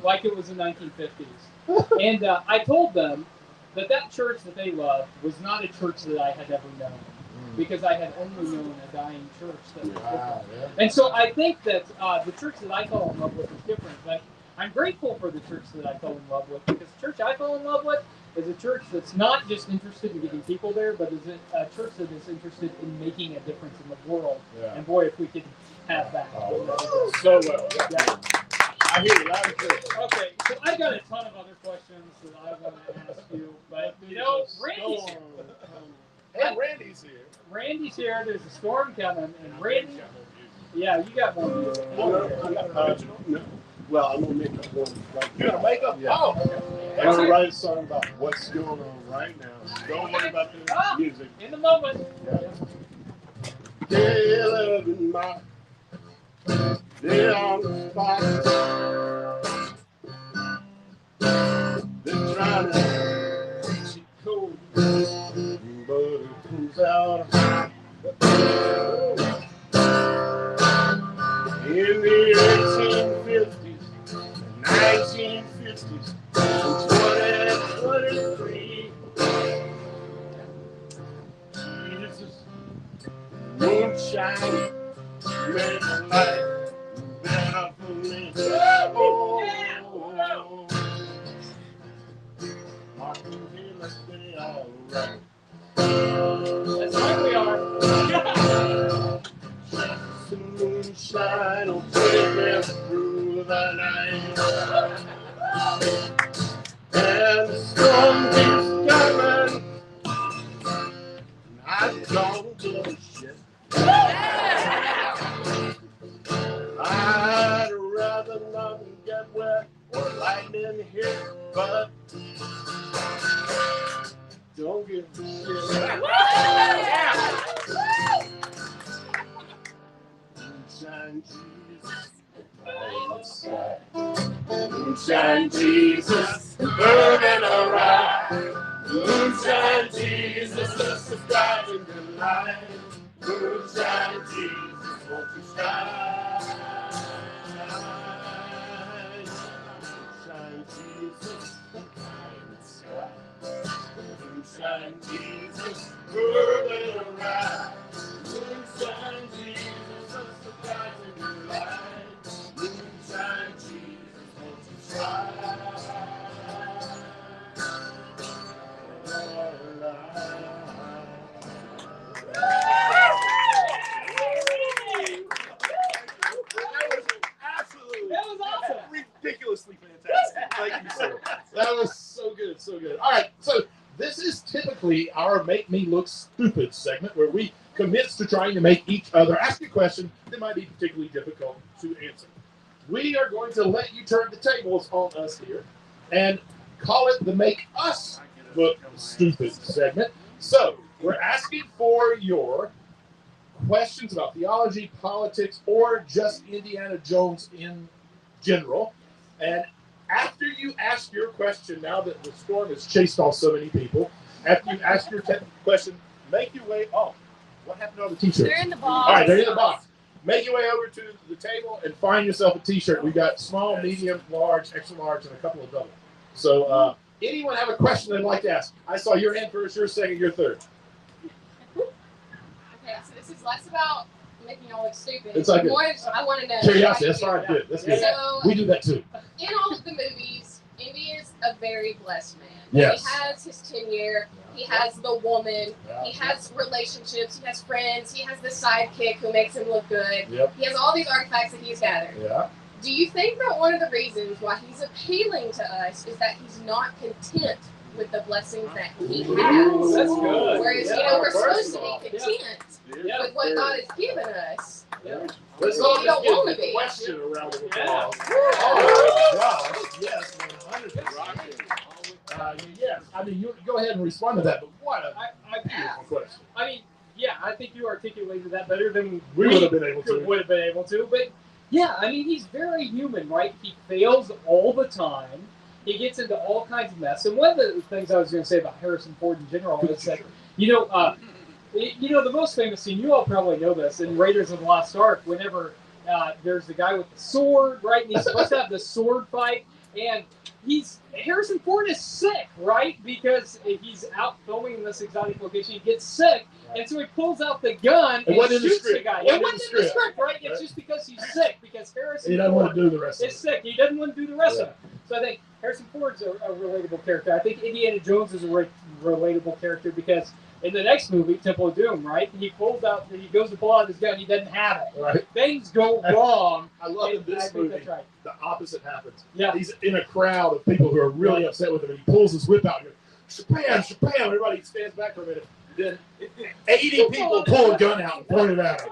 [SPEAKER 2] like it was the 1950s. And I told them that church that they loved was not a church that I had ever known. because I had only known a dying church that was different.
[SPEAKER 1] Yeah.
[SPEAKER 2] And so I think that the church that I fell in love with is different, but I'm grateful for the church that I fell in love with, because the church I fell in love with is a church that's not just interested in getting people there, but is a church that is interested in making a difference in the world.
[SPEAKER 1] Yeah.
[SPEAKER 2] And boy, if we could have that.
[SPEAKER 1] So well.
[SPEAKER 2] Yeah.
[SPEAKER 1] I hear you loud and clear.
[SPEAKER 2] Okay, so I've got a ton of other questions that I want to ask you, but Randy's here.
[SPEAKER 1] Hey, Randy's here.
[SPEAKER 2] Randy's here. There's a storm coming, and Randy. Yeah, you got more music.
[SPEAKER 3] No. Well, I'm gonna make up one.
[SPEAKER 1] You're gonna make up?
[SPEAKER 3] Yeah.
[SPEAKER 1] Oh.
[SPEAKER 3] I'm gonna write a song about what's going on right now. So don't worry about the music.
[SPEAKER 2] In the moment.
[SPEAKER 3] They live in my. They're on the spot. They're trying to reach it cold, but it comes out hot. In the 1850s, 1950s, and 2023, Jesus, moonshine, made my life better for me. Oh, I can hear like they all right.
[SPEAKER 2] That's right, we are.
[SPEAKER 3] Some moonshine will take me through the night. And the storm keeps coming. I don't give a shit. I'd rather nothing get wet or lightning hit, but don't give a shit. Moonshine Jesus, Moonshine Jesus, burning around. Moonshine Jesus, just a guiding the light. Moonshine Jesus, won't you shine? Moonshine Jesus, Moonshine Jesus, burning around. Moonshine Jesus, just a guiding the light. Moonshine Jesus, won't you shine?
[SPEAKER 2] That was awesome.
[SPEAKER 1] Ridiculously fantastic. Thank you, sir. That was so good, so good. All right, so this is typically our Make Me Look Stupid segment, where we commit to trying to make each other ask a question that might be particularly difficult to answer. We are going to let you turn the tables on us here and call it the Make Us Look Stupid segment. So we're asking for your questions about theology, politics, or just Indiana Jones in general. And after you ask your question, now that the storm has chased off so many people, after you ask your question, make your way. Oh, what happened to all the t-shirts?
[SPEAKER 5] They're in the box.
[SPEAKER 1] All right, they're in the box. Make your way over to the table and find yourself a t-shirt. We've got small, medium, large, extra large, and a couple of double. So anyone have a question they'd like to ask? I saw your hand first, your second, your third.
[SPEAKER 5] Okay, so this is less about making y'all look stupid.
[SPEAKER 1] It's like
[SPEAKER 5] more, I want to know.
[SPEAKER 1] Curiosity, that's fine, good. That's good.
[SPEAKER 5] So,
[SPEAKER 1] We do that too.
[SPEAKER 5] in all of the movies, Indy is a very blessed man.
[SPEAKER 1] Yes.
[SPEAKER 5] He has his tenure. He has the woman.
[SPEAKER 1] Yeah.
[SPEAKER 5] He has relationships. He has friends. He has the sidekick who makes him look good.
[SPEAKER 1] Yep.
[SPEAKER 5] He has all these artifacts that he's gathered.
[SPEAKER 1] Yeah.
[SPEAKER 5] Do you think that one of the reasons why he's appealing to us is that he's not content with the blessings that he has?
[SPEAKER 2] That's good.
[SPEAKER 5] Whereas,
[SPEAKER 2] Yeah,
[SPEAKER 5] we're supposed to
[SPEAKER 2] personal.
[SPEAKER 5] be content
[SPEAKER 2] Yeah.
[SPEAKER 5] with what God has given us.
[SPEAKER 2] Yeah.
[SPEAKER 1] Let's
[SPEAKER 5] Well,
[SPEAKER 1] all
[SPEAKER 5] you don't
[SPEAKER 1] just give
[SPEAKER 5] wanna
[SPEAKER 1] the
[SPEAKER 5] be.
[SPEAKER 1] question around the
[SPEAKER 2] Yeah.
[SPEAKER 1] applause. Oh my gosh. Yes, 100%. Yes. I mean, you go ahead and respond to that, but what a beautiful question.
[SPEAKER 2] I mean, yeah, I think you articulated that better than
[SPEAKER 1] We would have been able to.
[SPEAKER 2] would have been able to. But yeah, I mean, he's very human, right? He fails all the time. He gets into all kinds of mess. And one of the things I was going to say about Harrison Ford in general is that, the most famous scene, you all probably know this, in Raiders of the Lost Ark, whenever there's the guy with the sword, right? And he's supposed to have the sword fight. And Harrison Ford is sick, right? Because he's out filming in this exotic location. He gets sick, and so he pulls out the gun and shoots the guy. It wasn't in the script, right? It's just because he's sick. Because Harrison Ford is sick. He doesn't want to do the rest of it. So I think Harrison Ford's a relatable character. I think Indiana Jones is a relatable character because in the next movie, Temple of Doom, right? He goes to pull out his gun. He doesn't have it. Right. Things go wrong.
[SPEAKER 1] I love in this movie. That's right. The opposite happens.
[SPEAKER 2] Yeah.
[SPEAKER 1] He's in a crowd of people who are really upset with him, and he pulls his whip out and goes, "Shabam, shabam!" Everybody stands back for a minute. Then 80 people pull a gun out and point it at him.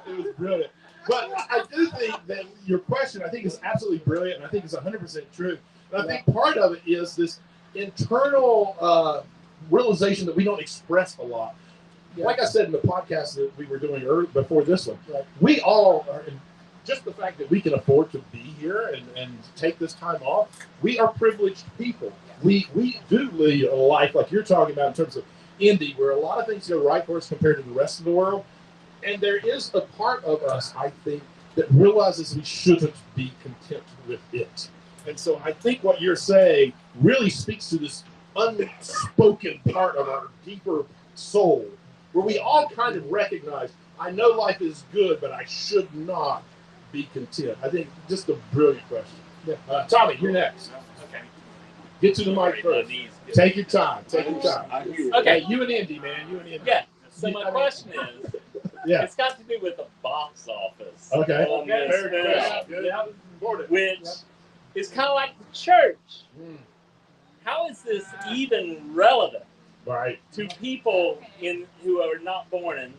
[SPEAKER 1] It was brilliant. But I do think that your question, I think, is absolutely brilliant, and I think it's 100% true. And I think part of it is this internal realization that we don't express a lot. Yeah. Like I said in the podcast that we were doing before this one, we all are, just the fact that we can afford to be here and take this time off, we are privileged people. We do lead a life like you're talking about in terms of Indy, where a lot of things go right for us compared to the rest of the world. And there is a part of us, I think, that realizes we shouldn't be content with it. And so I think what you're saying really speaks to this unspoken part of our deeper soul, where we all kind of recognize, I know life is good, but I should not be content. I think just a brilliant question. Yeah. Tommy, you're next.
[SPEAKER 4] Okay.
[SPEAKER 1] Get to the mic first. Take your time. Take your time.
[SPEAKER 4] Okay.
[SPEAKER 1] Hey, you and Indy, man. You and Indy.
[SPEAKER 4] Yeah. So my question is, it's got to do with the box office.
[SPEAKER 1] Okay.
[SPEAKER 4] Very
[SPEAKER 1] good. Yeah.
[SPEAKER 4] Which is kind of like the church. How is this even relevant to people who are not born in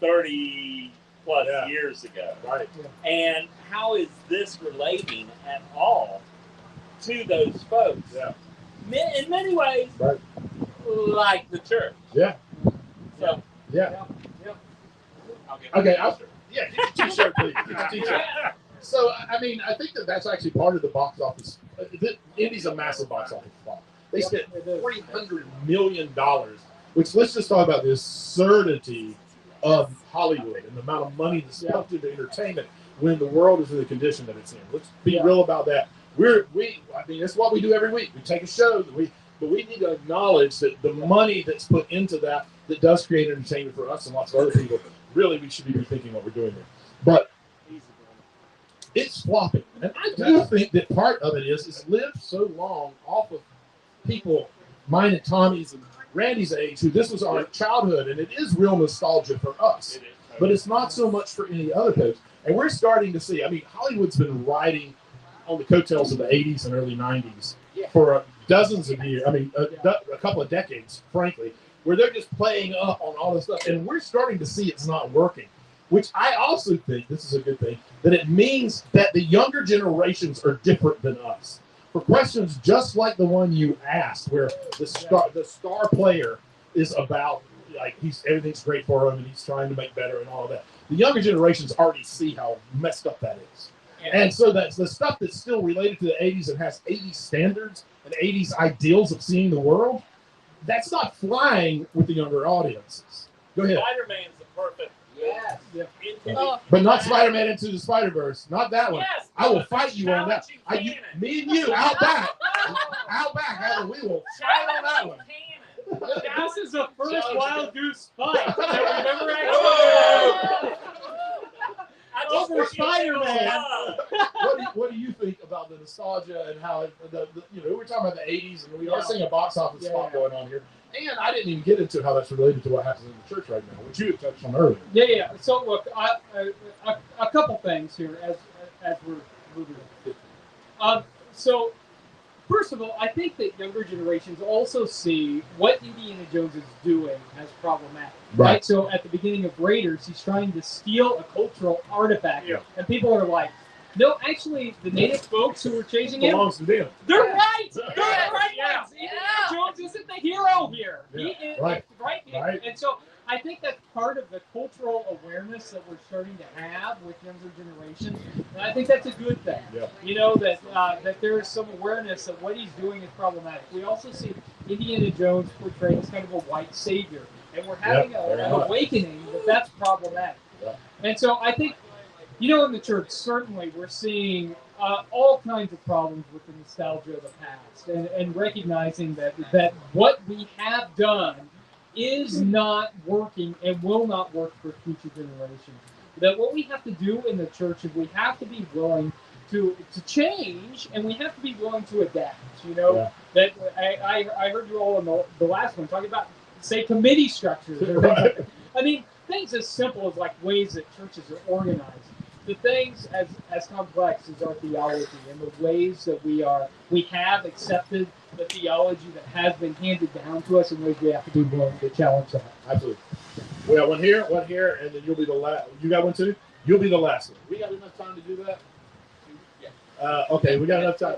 [SPEAKER 4] 30 plus years ago?
[SPEAKER 1] Right.
[SPEAKER 4] And how is this relating at all to those folks?
[SPEAKER 1] Yeah.
[SPEAKER 4] In many ways, like the church.
[SPEAKER 1] Yeah.
[SPEAKER 4] So.
[SPEAKER 1] Yeah.
[SPEAKER 4] I'll get
[SPEAKER 1] get your t-shirt, please. Get your t-shirt. So, I mean, I think that's actually part of the box office. Indy's a massive box office flop. They spent $300 million, which, let's just talk about the absurdity of Hollywood and the amount of money that's pumped into entertainment when the world is in the condition that it's in. Let's be real about that. I mean, that's what we do every week. We take a show, but we need to acknowledge that the money that's put into that does create entertainment for us and lots of other people, really we should be rethinking what we're doing there. But it's flopping. And I do think that part of it is lived so long off of people, mine and Tommy's and Randy's age, who this was our childhood, and it is real nostalgia for us. But it's not so much for any other folks. And we're starting to see, I mean, Hollywood's been riding on the coattails of the 80s and early 90s for dozens of years, I mean, a couple of decades, frankly, where they're just playing up on all this stuff. And we're starting to see it's not working, which I also think, this is a good thing, that it means that the younger generations are different than us. For questions just like the one you asked, where the star player is about, like, everything's great for him and he's trying to make better and all of that. The younger generations already see how messed up that is. And so that's the stuff that's still related to the 80s and has 80s standards and 80s ideals of seeing the world. That's not flying with the younger audiences. Go ahead.
[SPEAKER 4] Spider-Man's the perfect.
[SPEAKER 5] Yes.
[SPEAKER 1] But not Spider-Man Into the Spider-Verse. Not that one.
[SPEAKER 4] Yes.
[SPEAKER 1] I will fight you on that. Me and you out back. We will fight on that one.
[SPEAKER 2] This is the first Wild Goose fight that we've ever actually. Over Spider-Man.
[SPEAKER 1] What do you think about the nostalgia and how we're talking about the 80s and we are seeing a box office spot going on here. And I didn't even get into how that's related to what happens in the church right now, which you had touched on earlier.
[SPEAKER 2] Yeah. So look, a couple things here as we're moving on. So first of all, I think that younger generations also see what Indiana Jones is doing as problematic. Right? So at the beginning of Raiders, he's trying to steal a cultural artifact. Yeah. And people are like, no, actually, the native folks who were chasing him,
[SPEAKER 1] belongs to them.
[SPEAKER 2] They're right. They're the right ones. Indiana Jones isn't the hero here.
[SPEAKER 1] Yeah.
[SPEAKER 2] He is,
[SPEAKER 1] right.
[SPEAKER 2] And so I think that's part of the cultural awareness that we're starting to have with younger generations. And I think that's a good thing. Yeah. That there is some awareness that what he's doing is problematic. We also see Indiana Jones portrayed as kind of a white savior. And we're having an awakening that's problematic. Yeah. And so I think, in the church, certainly we're seeing all kinds of problems with the nostalgia of the past, and recognizing that what we have done is not working and will not work for future generations. That what we have to do in the church is we have to be willing to change, and we have to be willing to adapt. That I heard you all in the last one talking about, say, committee structures. Or things like that. I mean, things as simple as like ways that churches are organized. The things as complex as our theology and the ways that we have accepted the theology that has been handed down to us, in ways we have to be willing to challenge that.
[SPEAKER 1] Absolutely. We got one here, and then you'll be the last. You got one too? You'll be the last one. We got enough time to do that? Yeah. Okay, we got enough time.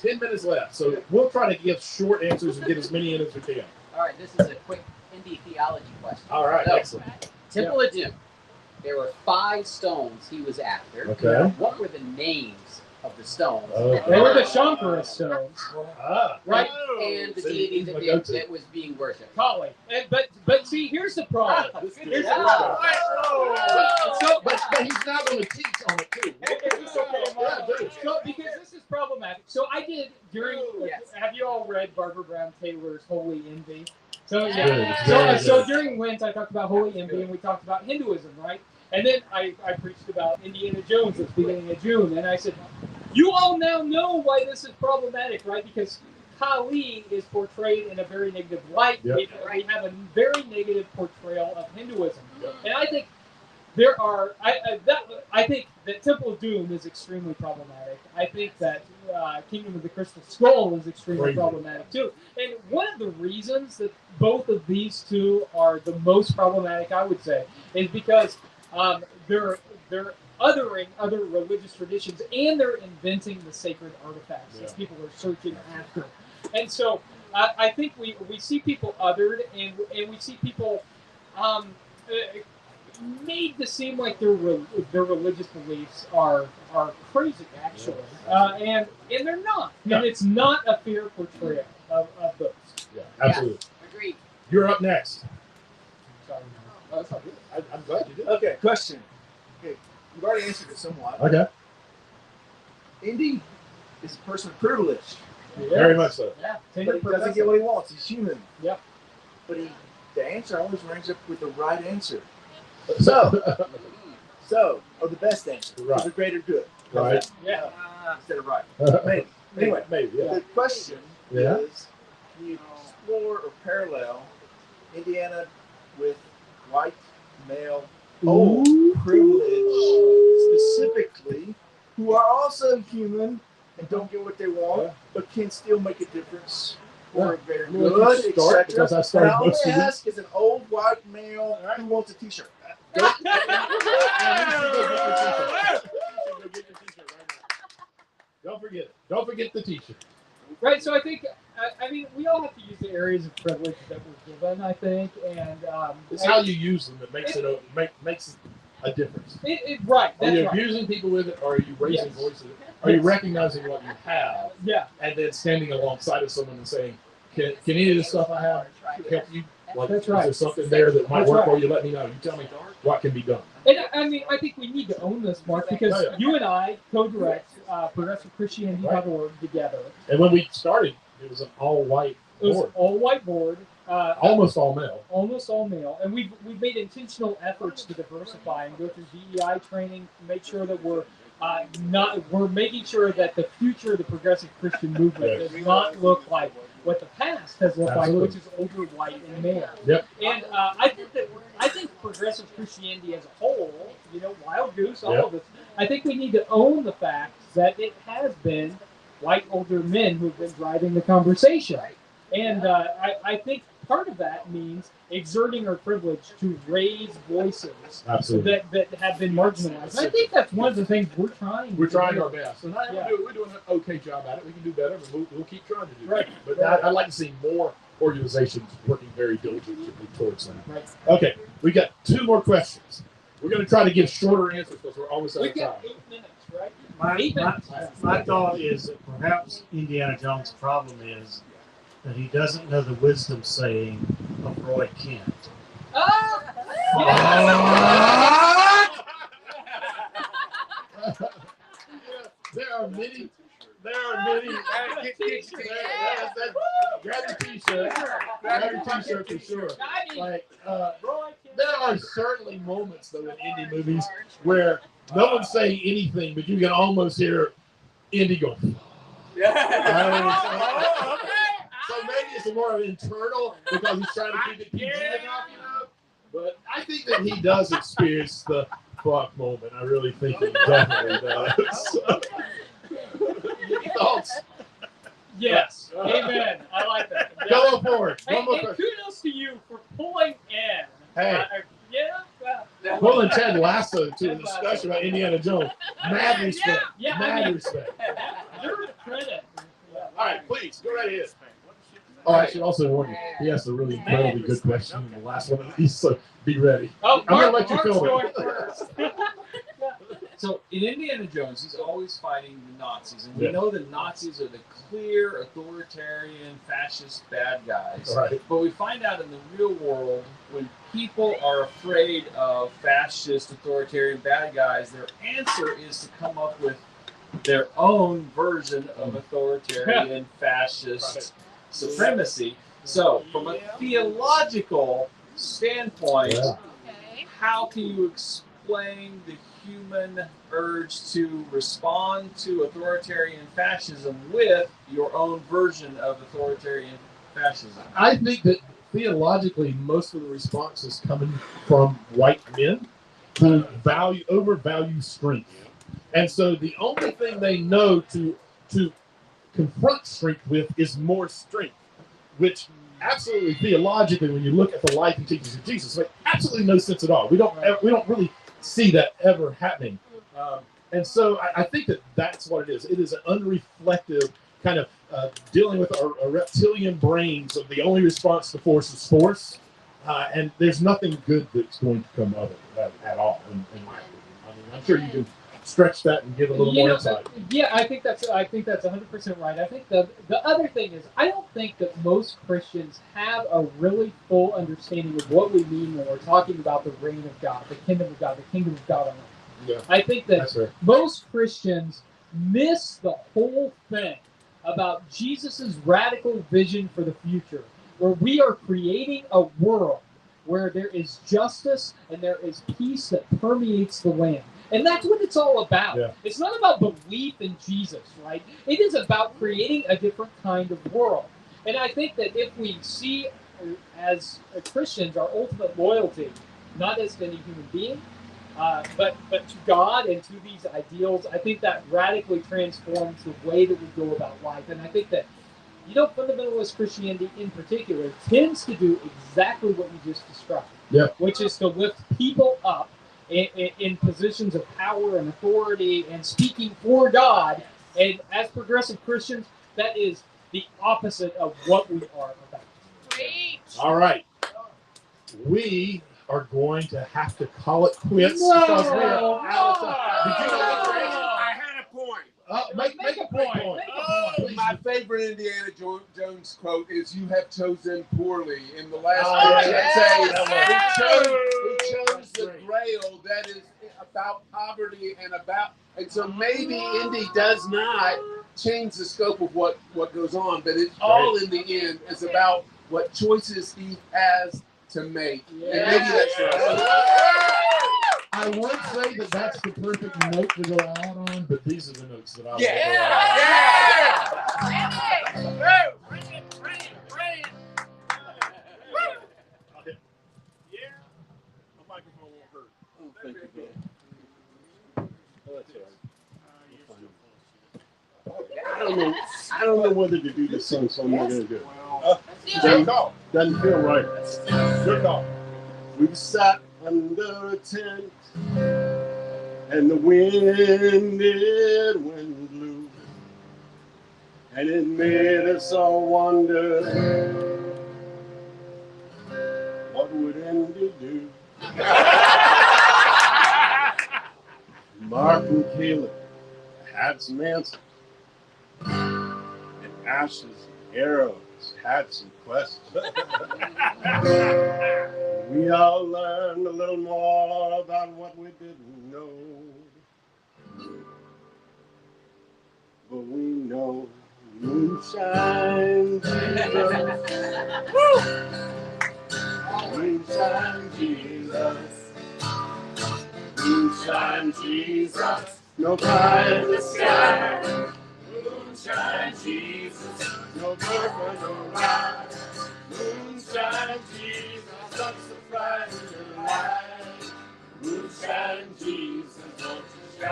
[SPEAKER 1] 10 minutes left. So we'll try to give short answers and get as many in as we can.
[SPEAKER 6] All right, this is a quick indie theology question.
[SPEAKER 1] All right,
[SPEAKER 6] so,
[SPEAKER 1] excellent.
[SPEAKER 6] Temple of Doom. There were 5 stones he was after.
[SPEAKER 1] Okay.
[SPEAKER 6] What were the names of the stones?
[SPEAKER 2] They were the Shankara stones.
[SPEAKER 6] Right? And the deity that was being worshipped.
[SPEAKER 2] Kali. But see, here's the problem. Here's the problem.
[SPEAKER 1] But he's not going to teach on it too.
[SPEAKER 2] So, because this is problematic. So I did have you all read Barbara Brown Taylor's Holy Envy? So so during Lent I talked about Holy Envy, and we talked about Hinduism, right? And then I preached about Indiana Jones at the beginning of June, and I said, you all now know why this is problematic, right? Because Kali is portrayed in a very negative light.
[SPEAKER 1] Yep.
[SPEAKER 2] We have a very negative portrayal of Hinduism.
[SPEAKER 1] Yep.
[SPEAKER 2] And I think there are, I think that Temple of Doom is extremely problematic. I think that Kingdom of the Crystal Skull is extremely problematic too. And one of the reasons that both of these two are the most problematic, I would say, is because they're othering other religious traditions, and they're inventing the sacred artifacts that people are searching after. And so I think we see people othered, and we see people made to seem like their religious beliefs are crazy, actually, and they're not.
[SPEAKER 1] No.
[SPEAKER 2] And it's not a fair portrayal of those.
[SPEAKER 1] Yeah, absolutely.
[SPEAKER 6] Yeah, agreed.
[SPEAKER 1] You're up next.
[SPEAKER 2] Sorry.
[SPEAKER 1] Oh, that's not good. I'm glad you did.
[SPEAKER 7] Okay, question. Okay, you've already answered it somewhat.
[SPEAKER 1] Okay.
[SPEAKER 7] Indy is a person of privilege,
[SPEAKER 1] Very much so.
[SPEAKER 2] Yeah.
[SPEAKER 7] but he doesn't get what he wants. He's human.
[SPEAKER 2] Yep.
[SPEAKER 7] But the answer always rings up with the right answer. So, or the best answer,
[SPEAKER 1] Right.
[SPEAKER 7] for the greater good.
[SPEAKER 1] Right.
[SPEAKER 2] Yeah.
[SPEAKER 7] Instead of right. Maybe. Anyway,
[SPEAKER 1] Maybe. Yeah.
[SPEAKER 7] the question
[SPEAKER 1] Yeah.
[SPEAKER 7] is, can you explore or parallel Indiana with white male old privilege, specifically, who are also human and don't get what they want, but can still make a difference for a greater good,
[SPEAKER 1] Start, because I
[SPEAKER 7] etc.
[SPEAKER 1] started
[SPEAKER 7] And I only
[SPEAKER 1] listening.
[SPEAKER 7] ask is an old white male who wants a T-shirt.
[SPEAKER 1] Don't forget it. Don't forget the T-shirt.
[SPEAKER 2] Right. So I think, I mean, we all have to use the areas of privilege that we're given, I think, and
[SPEAKER 1] It's how you use them that makes makes a difference.
[SPEAKER 2] right.
[SPEAKER 1] Are
[SPEAKER 2] That's
[SPEAKER 1] you
[SPEAKER 2] right.
[SPEAKER 1] abusing people with it, or are you raising
[SPEAKER 2] Yes.
[SPEAKER 1] voices? Are you recognizing what you have,
[SPEAKER 2] Yeah.
[SPEAKER 1] and then standing alongside of someone and saying, "Can any of this stuff I have help you? Like,
[SPEAKER 2] That's
[SPEAKER 1] is
[SPEAKER 2] right.
[SPEAKER 1] there something there that might
[SPEAKER 2] That's
[SPEAKER 1] work for
[SPEAKER 2] right.
[SPEAKER 1] you? Let me know. You tell me what can be done."
[SPEAKER 2] And I mean, I think we need to own this, Mark, because
[SPEAKER 1] Oh, yeah.
[SPEAKER 2] you and I co-direct ProgressiveChristianity.org together.
[SPEAKER 1] And when we started, it was an all-white
[SPEAKER 2] It was
[SPEAKER 1] board,
[SPEAKER 2] all white board,
[SPEAKER 1] almost all male.
[SPEAKER 2] almost all male, and we've made intentional efforts to diversify and go through DEI training, make sure that we're making sure that the future of the progressive Christian movement
[SPEAKER 1] Yes.
[SPEAKER 2] does not look like what the past has looked
[SPEAKER 1] Absolutely.
[SPEAKER 2] like, which is older, white, and male.
[SPEAKER 1] Yep.
[SPEAKER 2] And I think progressive Christianity as a whole, Wild Goose, all
[SPEAKER 1] Yep.
[SPEAKER 2] of this, I think we need to own the fact that it has been white older men who've been driving the conversation. And I think part of that means exerting our privilege to raise voices
[SPEAKER 1] Absolutely.
[SPEAKER 2] that have been marginalized. And I think that's one of the things we're trying.
[SPEAKER 1] We're
[SPEAKER 2] to
[SPEAKER 1] trying
[SPEAKER 2] do.
[SPEAKER 1] our best. And we're doing an okay job at it. We can do better, but we'll keep trying to do
[SPEAKER 2] Right.
[SPEAKER 1] that. But
[SPEAKER 2] Right.
[SPEAKER 1] I'd like to see more organizations working very diligently towards that.
[SPEAKER 2] Right.
[SPEAKER 1] Okay, we got 2 more questions. We're going to try to give shorter answers because we're almost out
[SPEAKER 2] We've
[SPEAKER 1] of time.
[SPEAKER 2] got 8 minutes, right?
[SPEAKER 8] My thought is that perhaps Indiana Jones' problem is that he doesn't know the wisdom saying of Roy Kent.
[SPEAKER 1] are many. There are many.
[SPEAKER 3] Get your t-shirt.
[SPEAKER 1] Grab your t-shirt. Grab your t-shirt for sure. Like, there are certainly moments though in indie movies where no one's saying anything, but you can almost hear Indy go. So maybe it's more of internal because he's trying to keep it PG enough, you know. But I think that he does experience the fuck moment. I really think he definitely does. Any thoughts?
[SPEAKER 2] Yes. Amen. I like that.
[SPEAKER 1] Go forward.
[SPEAKER 2] Hey, kudos to you for pulling in.
[SPEAKER 1] Hey.
[SPEAKER 2] Yeah.
[SPEAKER 1] Pulling Ted Lasso to a discussion about Indiana Jones. Mad respect.
[SPEAKER 2] Yeah,
[SPEAKER 1] Mad respect.
[SPEAKER 2] You're the credit.
[SPEAKER 1] All right, please go right ahead. Oh, I should also warn you, he asked a really incredibly good question in the last one of these, so be ready.
[SPEAKER 2] Oh,
[SPEAKER 1] I'm going to let you film
[SPEAKER 2] going
[SPEAKER 1] it.
[SPEAKER 2] first.
[SPEAKER 9] So in Indiana Jones, he's always fighting the Nazis, and we
[SPEAKER 1] Yeah.
[SPEAKER 9] know the Nazis are the clear, authoritarian, fascist bad guys.
[SPEAKER 1] Right.
[SPEAKER 9] But we find out in the real world, when people are afraid of fascist, authoritarian bad guys, their answer is to come up with their own version of authoritarian, fascist supremacy. So from a theological standpoint, how can you explain the human urge to respond to authoritarian fascism with your own version of authoritarian fascism?
[SPEAKER 1] I think that theologically, most of the response is coming from white men who overvalue strength. And so the only thing they know to confront strength with is more strength, which absolutely theologically, when you look at the life and teachings of Jesus, makes absolutely no sense at all. We don't really see that ever happening. And so I think that that's what it is. It is an unreflective kind of dealing with our reptilian brains of the only response to force is force. And there's nothing good that's going to come of it at all. In my opinion. I mean, I'm sure you can stretch that and give a little more insight.
[SPEAKER 2] Yeah, I think that's 100% right. I think the other thing is I don't think that most Christians have a really full understanding of what we mean when we're talking about the reign of God, the kingdom of God, the kingdom of God on earth.
[SPEAKER 1] Yeah.
[SPEAKER 2] I think that most Christians miss the whole thing about Jesus' radical vision for the future, where we are creating a world where there is justice and there is peace that permeates the land. And that's what it's all about. Yeah. It's not about belief in Jesus, right? It is about creating a different kind of world. And I think that if we see as Christians our ultimate loyalty, not as any human being, but to God and to these ideals, I think that radically transforms the way that we go about life. And I think that, fundamentalist Christianity in particular tends to do exactly what you just described, which is to lift people up in positions of power and authority and speaking for God. And as progressive Christians, that is the opposite of what we are about.
[SPEAKER 5] Great.
[SPEAKER 1] All right. We are going to have to call it quits because we are out of time. Did you have a question?
[SPEAKER 3] I had a point.
[SPEAKER 1] Make a point.
[SPEAKER 3] My favorite Indiana Jones quote is, "You have chosen poorly." In the last he chose the Grail that is about poverty and so maybe Indy does not change the scope of what goes on, but it all in the end is about what choices he has to make. And maybe that's right.
[SPEAKER 1] I would say that that's the perfect note to go out on, but these are the notes that I would
[SPEAKER 3] The microphone won't hurt. Oh, thank you, I don't know whether to do this song, so I'm not going to do it. Doesn't feel right.
[SPEAKER 1] Good call.
[SPEAKER 3] We sat under a tent, and the wind blew, and it made us all wonder, what would Andy do? Mark and Caleb had some answers, and Ashes and Arrows had some questions. We all learned a little more about what we didn't know. but we know Moonshine Jesus. Moonshine Jesus. Moonshine Jesus. No pie in the sky. Moonshine Jesus. No purple, no ride. Moonshine Jesus. Some surprise in your life. Moonshine Jesus. Don't you shine.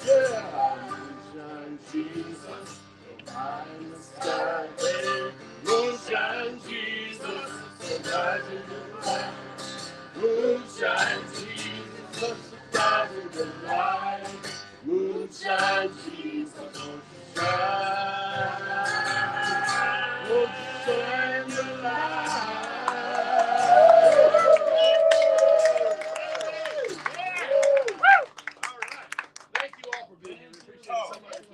[SPEAKER 3] Yeah. Moonshine Jesus. No pie in the sky. Hey. Moonshine Jesus. Surprise in your life. Moonshine Jesus. Some surprise in your life. Moonshine Jesus. Don't you shine. Won't you shine your light?
[SPEAKER 1] Thank you all for being here. We appreciate it so much.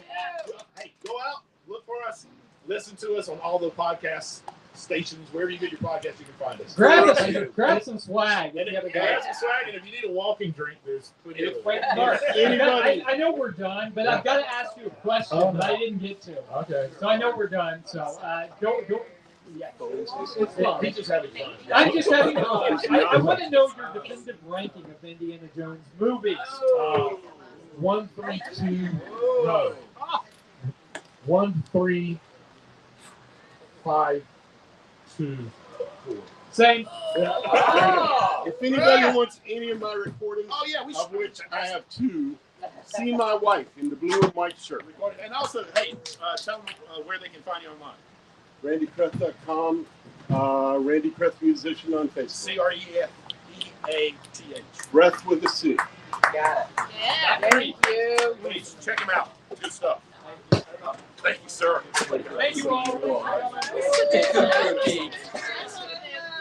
[SPEAKER 1] Hey, go out, look for us, listen to us on all the podcast stations. Wherever you get your podcast, you can find us.
[SPEAKER 2] Grab some swag.
[SPEAKER 1] And
[SPEAKER 2] If you
[SPEAKER 1] grab some swag, and if you need a walking drink, there's plenty of
[SPEAKER 2] Wait,
[SPEAKER 1] it.
[SPEAKER 2] Mark,
[SPEAKER 3] Anybody?
[SPEAKER 2] I know we're done, but I've got to ask you a question that I didn't get to.
[SPEAKER 1] Okay.
[SPEAKER 2] So I know we're done. So go. Yeah. It's fun.
[SPEAKER 1] He's just having fun.
[SPEAKER 2] I'm just having fun. I want to know your definitive ranking of Indiana Jones movies.
[SPEAKER 8] 1, 3, 2. No. 1, 3, 5, 2, 4.
[SPEAKER 2] Same.
[SPEAKER 3] If anybody wants any of my recordings,
[SPEAKER 1] Oh, yeah, we
[SPEAKER 3] of
[SPEAKER 1] should.
[SPEAKER 3] which I have 2, see my wife in the blue and white shirt.
[SPEAKER 1] And also, hey, tell them where they can find you online.
[SPEAKER 3] RandyCreth.com, Randy Creth Musician on Facebook.
[SPEAKER 1] CREFEATH.
[SPEAKER 3] Breath with a C.
[SPEAKER 6] Got it.
[SPEAKER 5] Yeah.
[SPEAKER 6] Thank you.
[SPEAKER 1] Please check him out. Good stuff. Thank you, sir.
[SPEAKER 2] Thank you all.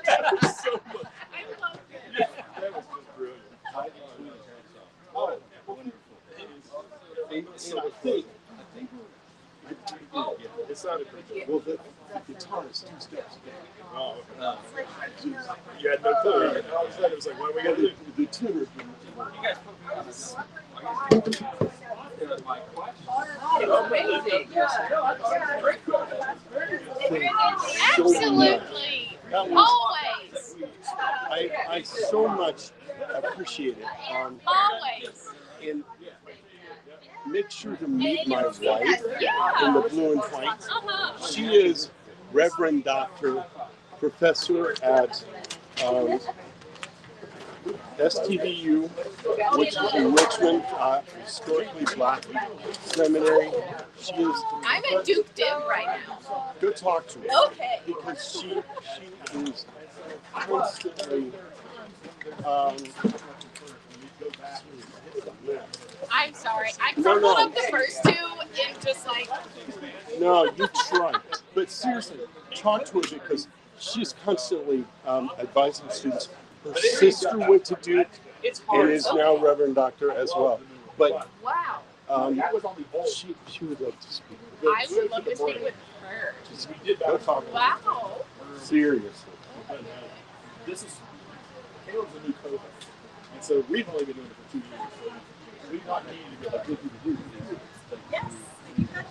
[SPEAKER 1] That was so much.
[SPEAKER 5] I love it.
[SPEAKER 1] That was just brilliant. Oh, wonderful. It sounded pretty good.
[SPEAKER 3] Well, the guitar is 2 steps back.
[SPEAKER 1] Oh, okay. You had no clue. Right? All of a sudden, it was like, what are we going to do?
[SPEAKER 3] The tenor.
[SPEAKER 5] Absolutely. Always.
[SPEAKER 3] I so much appreciate it.
[SPEAKER 5] Always.
[SPEAKER 3] And make sure to meet my wife
[SPEAKER 5] Yeah.
[SPEAKER 3] in the blue and white.
[SPEAKER 5] Uh-huh.
[SPEAKER 3] She is Reverend Doctor, Professor at STVU, which is in Richmond, historically black seminary. She is.
[SPEAKER 5] I'm at Duke Div right now.
[SPEAKER 3] Go talk to her.
[SPEAKER 5] Okay.
[SPEAKER 3] Because she is constantly.
[SPEAKER 5] I'm sorry. I
[SPEAKER 3] No,
[SPEAKER 5] crumbled
[SPEAKER 3] no.
[SPEAKER 5] up the first 2 and just like.
[SPEAKER 3] No, you try. But seriously, talk to her because she's constantly advising students. Her sister went to Duke and is now Reverend Doctor as well. But
[SPEAKER 5] Wow.
[SPEAKER 3] she would love to speak.
[SPEAKER 5] I would love to speak with her.
[SPEAKER 3] Go talk to her.
[SPEAKER 5] Wow.
[SPEAKER 3] Seriously.
[SPEAKER 1] This is Caleb's a new co-host, and so we've only been doing it for 2 years. So we've not needed to go like good people do these.
[SPEAKER 10] Yes, you got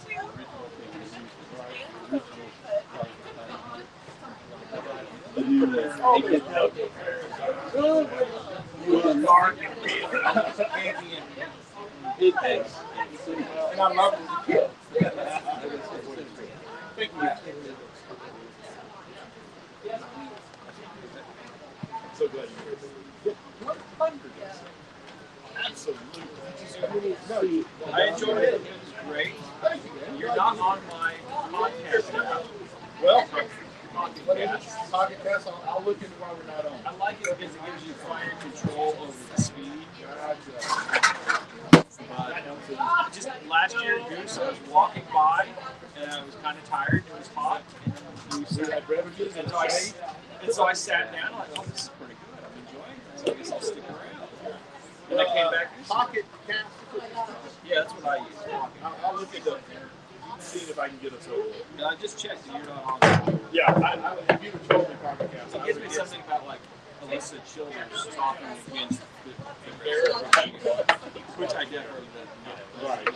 [SPEAKER 1] And I love it. Thank you. So glad you're here. Absolutely.
[SPEAKER 9] I enjoyed it. It was great. You're not on my podcast now.
[SPEAKER 1] Well, podcast, I'll look into why we're not on.
[SPEAKER 9] I like it because it gives you finer control over the speed. But just last year, Goose, I was walking by and I was kind of tired. It was hot. And you had beverages, and so I sat down. Like, oh, this is pretty good. I'm enjoying it. So I guess I'll stick around. And I came back.
[SPEAKER 1] Pocket cast.
[SPEAKER 9] Yeah, that's what I use.
[SPEAKER 1] I'll look at seeing if I can get us over.
[SPEAKER 9] And I just checked that you're not on.
[SPEAKER 1] Yeah, if you told me Pocket Cast,
[SPEAKER 9] It gives me something about like Alyssa Childers talking against the bear. Which I get early.
[SPEAKER 1] Right.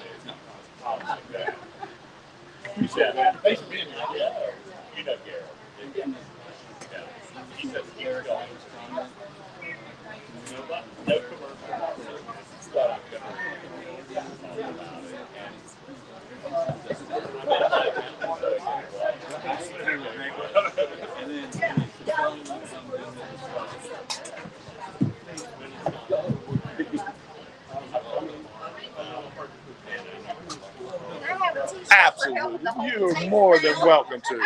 [SPEAKER 1] You said, man, thanks for being here. You know Garrett. He says, keep going. No commercial. But I'm going to talk about it.
[SPEAKER 3] Absolutely. You're more than welcome to.